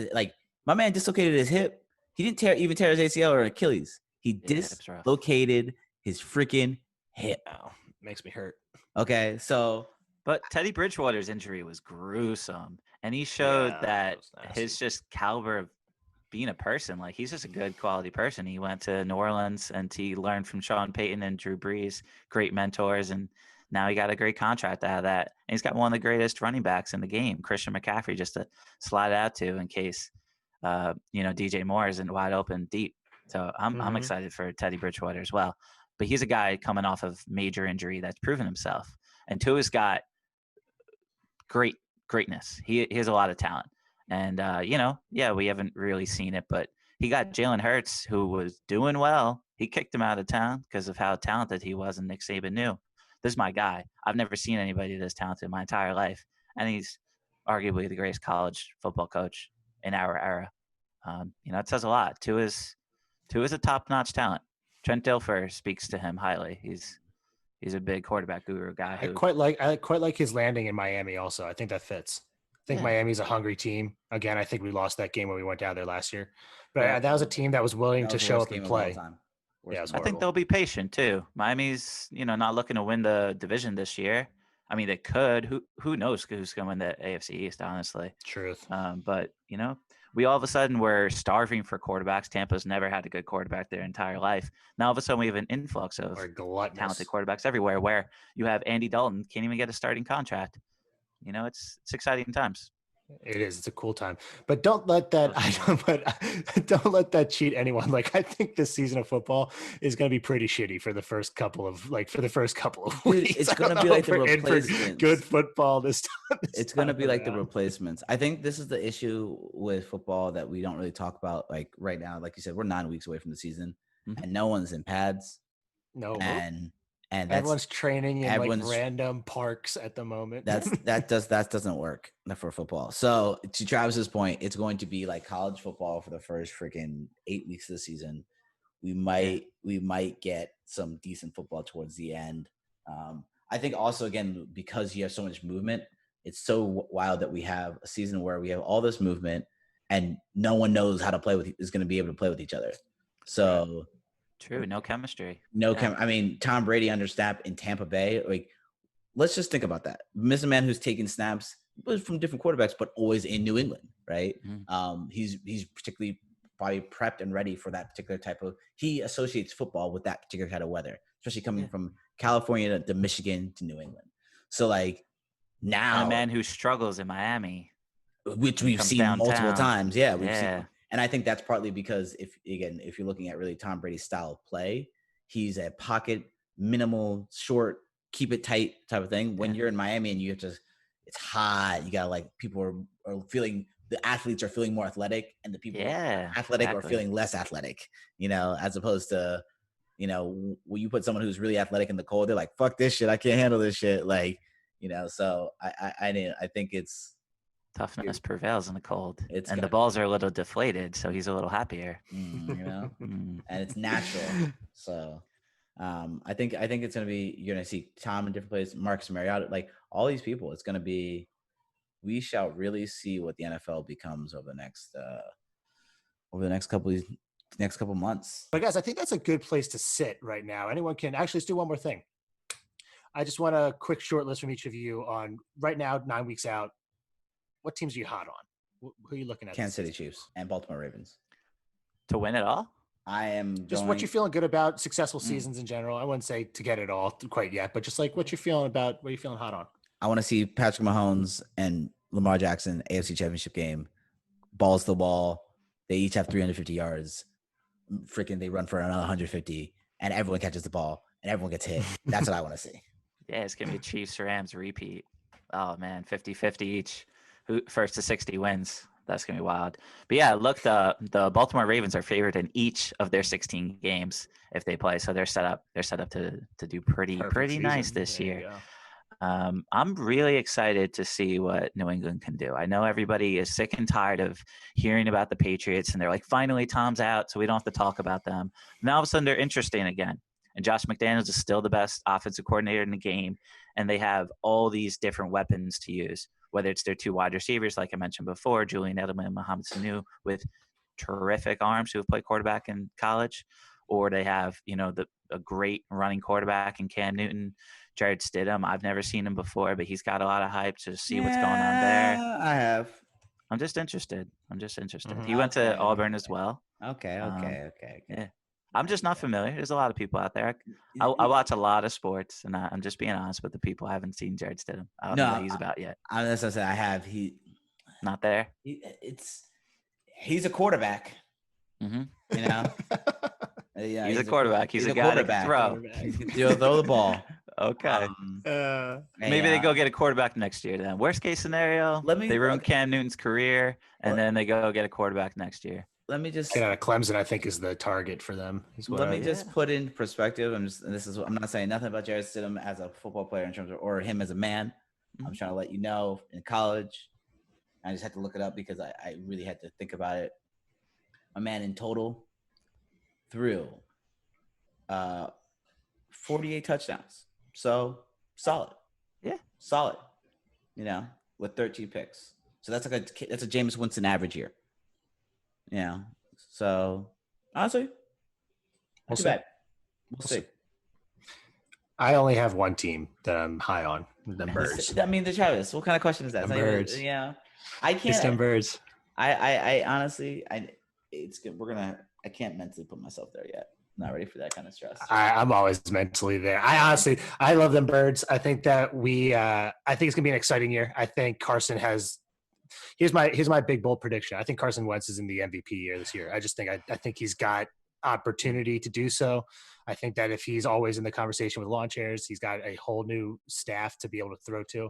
my man dislocated his hip. He didn't even tear his ACL or Achilles. He
Yeah, hips rough.
dislocated his freaking hip.
Oh, makes me hurt.
Okay, so
But Teddy Bridgewater's injury was gruesome, and he showed
Yeah,
that
that was nasty.
his just caliber of being a person. Like he's just a good quality person. He went to New Orleans and he learned from Sean Payton and Drew Brees, great mentors, and now he got a great contract out of that. And he's got one of the greatest running backs in the game, Christian McCaffrey, just to slide out to in case DJ Moore isn't wide open deep. So I'm
Mhm.
excited for Teddy Bridgewater as well. But he's a guy coming off of major injury that's proven himself. And Tua's got greatness. He has a lot of talent. And, we haven't really seen it, but he got Jalen Hurts, who was doing well. He kicked him out of town because of how talented he was, and Nick Saban knew. This is my guy. I've never seen anybody this talented in my entire life. And he's arguably the greatest college football coach in our era. It says a lot. Tua's a top-notch talent. Trent Dilfer speaks to him highly. He's a big quarterback guru guy.
I quite like his landing in Miami. Also, I think that fits. I think
Yeah.
Miami's a hungry team. Again, I think we lost that game when we went down there last year. But
Yeah.
that was a team that was willing
that
to
was the
show
worst
up and
game of all
play.
time.
Yeah, it was
I think
horrible.
they'll be patient too. Miami's, not looking to win the division this year. I mean, they could. Who knows who's going to win the AFC East, honestly.
Truth.
But we all of a sudden were starving for quarterbacks. Tampa's never had a good quarterback their entire life. Now all of a sudden we have an influx of
Or gluttonous.
talented quarterbacks everywhere. Where you have Andy Dalton can't even get a starting contract. It's exciting times.
It is. It's a cool time, but don't let that. Don't let that cheat anyone. Like I think this season of football is going to be pretty shitty for the first couple of weeks.
Dude, it's going to be like the replacements.
Good football this time.
It's going to be like the replacements. I think this is the issue with football that we don't really talk about. Like right now, like you said, we're 9 weeks away from the season, and no one's in pads.
No,
and
everyone's training in like
everyone's-
random parks at the moment.
that doesn't work for football. So to Travis's point, it's going to be like college football for the first freaking 8 weeks of the season. We might get some decent football towards the end. I think also again because you have so much movement, it's so wild that we have a season where we have all this movement and no one knows how to is going to be able to play with each other. So.
True, no chemistry.
I mean, Tom Brady under snap in Tampa Bay. Like, let's just think about that. Miss a man who's taking snaps from different quarterbacks, but always in New England, right? He's particularly probably prepped and ready for that particular type of. He associates football with that particular kind of weather, especially coming from California to Michigan to New England. So like now,
and a man who struggles in Miami,
which we've seen multiple times. Yeah, we've seen. And I think that's partly because if you're looking at really Tom Brady's style of play, he's a pocket, minimal, short, keep it tight type of thing. When you're in Miami and you have to, it's hot. You got like people are feeling, the athletes are feeling more athletic and the people athletic are feeling less athletic, as opposed to, when you put someone who's really athletic in the cold, they're like, fuck this shit. I can't handle this shit. Like, so I think it's,
toughness prevails in the cold,
and
the balls are a little deflated, so he's a little happier.
And it's natural. So, I think it's gonna be, you're gonna see Tom in different places, Marcus Mariota, like all these people. It's gonna be, we shall really see what the NFL becomes over the next couple months.
But guys, I think that's a good place to sit right now. Anyone can actually, let's do one more thing. I just want a quick short list from each of you on right now, 9 weeks out. What teams are you hot on? Who are you looking at?
Kansas City Chiefs and Baltimore Ravens
To win it all?
I am
just what you're feeling good about successful seasons in general. I wouldn't say to get it all quite yet, but just like what you're feeling about, what you're feeling hot on.
I want to see Patrick Mahomes and Lamar Jackson AFC Championship game. Balls to the wall. They each have 350 yards. Freaking, they run for another 150, and everyone catches the ball, and everyone gets hit. That's what I want to see.
Yeah, it's going to be Chiefs Rams repeat. Oh, man, 50-50 each. Who first to 60 wins. That's going to be wild. But yeah, look, the Baltimore Ravens are favored in each of their 16 games if they play. So they're set up to do pretty nice this year. I'm really excited to see what New England can do. I know everybody is sick and tired of hearing about the Patriots, and they're like, finally, Tom's out, so we don't have to talk about them. Now, all of a sudden, they're interesting again. And Josh McDaniels is still the best offensive coordinator in the game, and they have all these different weapons to use, whether it's their two wide receivers, like I mentioned before, Julian Edelman and Mohamed Sanu, with terrific arms who have played quarterback in college, or they have, a great running quarterback in Cam Newton. Jared Stidham, I've never seen him before, but he's got a lot of hype to see what's going on there.
I have.
I'm just interested.
Mm-hmm.
He went to Auburn as well.
Okay.
Yeah. I'm just not familiar. There's a lot of people out there. I watch a lot of sports, and I'm just being honest with the people. I haven't seen Jared Stidham. I don't know what he's about yet.
As I said, I have.
Not there.
He's a quarterback.
Mm-hmm.
Yeah,
he's a quarterback. He's a guy that can throw.
He can throw the ball.
Okay. Maybe they go get a quarterback next year then. Worst case scenario, they ruin Cam Newton's career, and then they go get a quarterback next year.
Let me just
Clemson, I think, is the target for them.
Let me just put in perspective. I'm not saying nothing about Jared Stidham as a football player in terms of, or him as a man. Mm-hmm. I'm trying to let you know, in college, I just had to look it up because I really had to think about it. A man in total threw 48 touchdowns. So solid.
Yeah.
Solid. With 13 picks. So that's a Jameis Winston average year. So honestly, not too bad. We'll see.
I only have one team that I'm high on. The Birds.
I mean, the Travis. What kind of question is that?
The Birds.
I can't.
It's them Birds.
I honestly, it's good. I can't mentally put myself there yet. Not ready for that kind of stress.
I'm always mentally there. I love them Birds. I think that I think it's gonna be an exciting year. I think Carson has. Here's my big bold prediction. I think Carson Wentz is in the MVP year this year. I think he's got opportunity to do so. I think that if he's always in the conversation with lawn chairs, he's got a whole new staff to be able to throw to.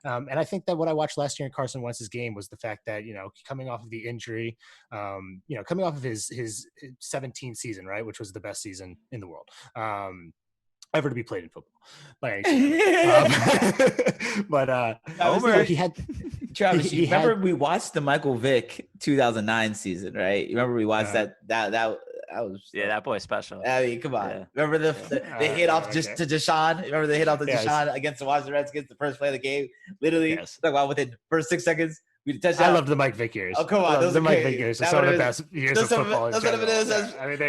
And I think that what I watched last year in Carson Wentz's game was the fact that, coming off of the injury, coming off of his 17th season, right, which was the best season in the world. Ever to be played in football by any but
he had Travis, remember we watched the Michael Vick 2009 season, right? You remember we watched that was
that boy's special.
I mean, come on. Yeah. Remember the hit off to Deshaun? Remember the hit off to Deshaun against the Washington Redskins, the first play of the game? Literally, talk about within the first 6 seconds.
I love the Mike Vick years.
Oh, come on.
The Mike Vick years are some of the best years of football.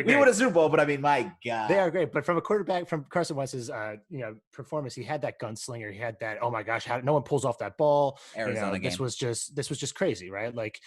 We won a Super Bowl, but I mean, my God.
They are great. But from a quarterback, from Carson Wentz's performance, he had that gunslinger. He had that, oh my gosh, no one pulls off that ball.
Arizona game.
This was just crazy, right? Like,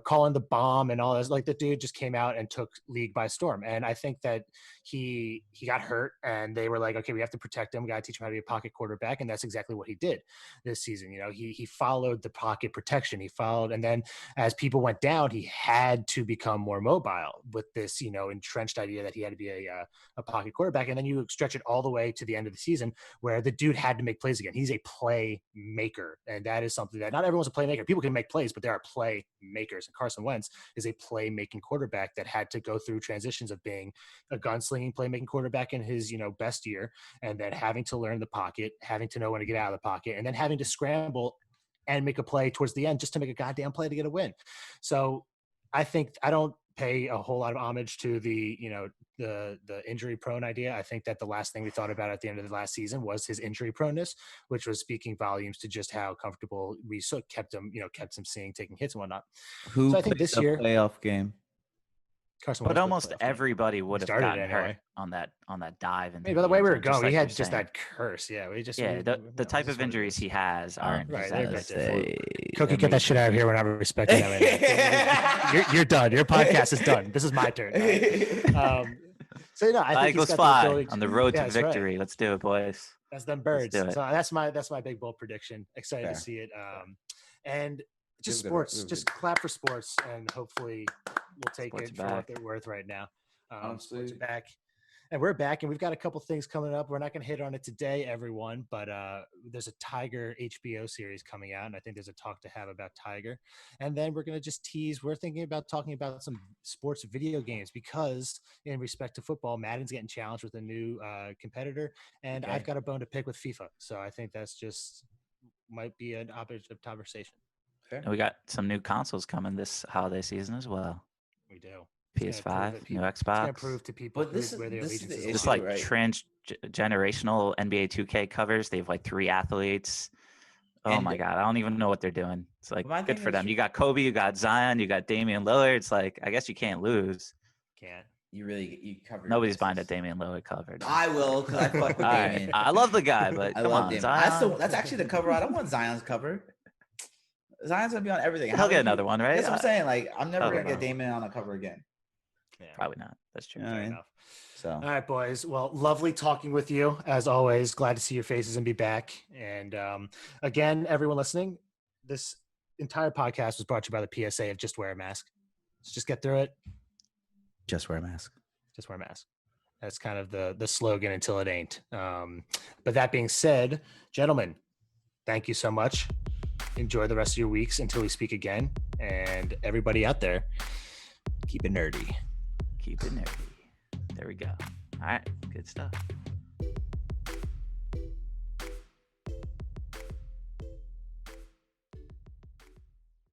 calling the bomb and all this. Like, the dude just came out and took league by storm. And I think that he got hurt, and they were like, okay, we have to protect him. We got to teach him how to be a pocket quarterback. And that's exactly what he did this season. He followed the pocket protection. He followed, and then as people went down, he had to become more mobile with this, entrenched idea that he had to be a pocket quarterback. And then you stretch it all the way to the end of the season where the dude had to make plays again. He's a play maker. And that is something that not everyone's a playmaker. People can make plays, but there are play makers. And Carson Wentz is a play making quarterback that had to go through transitions of being a gunslinging playmaking quarterback in his, best year, and then having to learn the pocket, having to know when to get out of the pocket, and then having to scramble and make a play towards the end just to make a goddamn play to get a win. So I think I don't pay a whole lot of homage to the, the injury prone idea. I think that the last thing we thought about at the end of the last season was his injury proneness, which was speaking volumes to just how comfortable we kept him seeing, taking hits and whatnot.
Who
So I think
played
this
the
year-
playoff game?
Carson
But
Wentz
almost
played playoff game.
everybody would have
started
gotten
it
hurt
anyway.
on that dive.
Hey, by the way we were going,
like
he had
you're
just
saying.
that curse. Yeah, we just
Yeah,
we,
the
you know,
type
this is
of
what it
injuries
is.
he has aren't
Right,
exactly
they're
the
good.
same.
Cookie, get that shit out of here. We're not respecting that right now. You're done. Your podcast is done. This is my turn. So you know, I think he's
Eagles
got the
fly
ability
on the road
Yeah,
to
that's right.
victory. Let's do it, boys.
That's them birds.
do it.
So that's my big bold prediction. Excited
Fair.
to see it. And just
We have
sports.
good- we have
Just
good-
clap for sports, and hopefully we'll take
Sports
it
are
for what
back.
they're worth right now.
Honestly-
Sports are back. And we're back, and we've got a couple things coming up. We're not going to hit on it today, everyone, but there's a Tiger HBO series coming out, and I think there's a talk to have about Tiger. And then we're going to just tease. We're thinking about talking about some sports video games because, in respect to football, Madden's getting challenged with a new competitor, and
Okay.
I've got a bone to pick with FIFA. So I think that's just might be an opportunity of conversation.
Fair.
And we got some new consoles coming this holiday season as well.
We do.
PS5, new
It's going to
Xbox.
prove to people
But this is-
where their
this is
allegiance
the
is
Just
issue,
aligned.
like
right?
generational NBA 2K covers. They have like 3 athletes. Oh
And-
my god, I don't even know what they're doing. It's like
My
good
thing
for
is-
them. You got Kobe, you got Zion, you got Damian Lillard. It's like I guess you can't lose.
Can't.
You covered.
Nobody's buying a
bases.
Damian Lillard cover. dude.
I will because I fuck with
All right,
Damien.
I love the guy, but
I
come
love
on,
Damien.
Zion.
That's actually the cover. I don't want Zion's cover. Zion's gonna be on everything.
He'll
How
get
many
another
people-
one, right?
That's what I'm saying. Like, I'm never
Okay.
gonna get Damien on a cover again.
Yeah.
Probably not. That's true.
Yeah.
Fair
Right.
enough.
So
All right, boys. Well, lovely talking with you as always. Glad to see your faces and be back. And again, everyone listening, this entire podcast was brought to you by the PSA of just wear a mask. So just get through it.
just wear a mask.
Just wear a mask. That's kind of the slogan until it ain't. But that being said, gentlemen, thank you so much. Enjoy the rest of your weeks until we speak again. And everybody out there, keep it nerdy.
Keep it nerdy. There we go. All right, good stuff.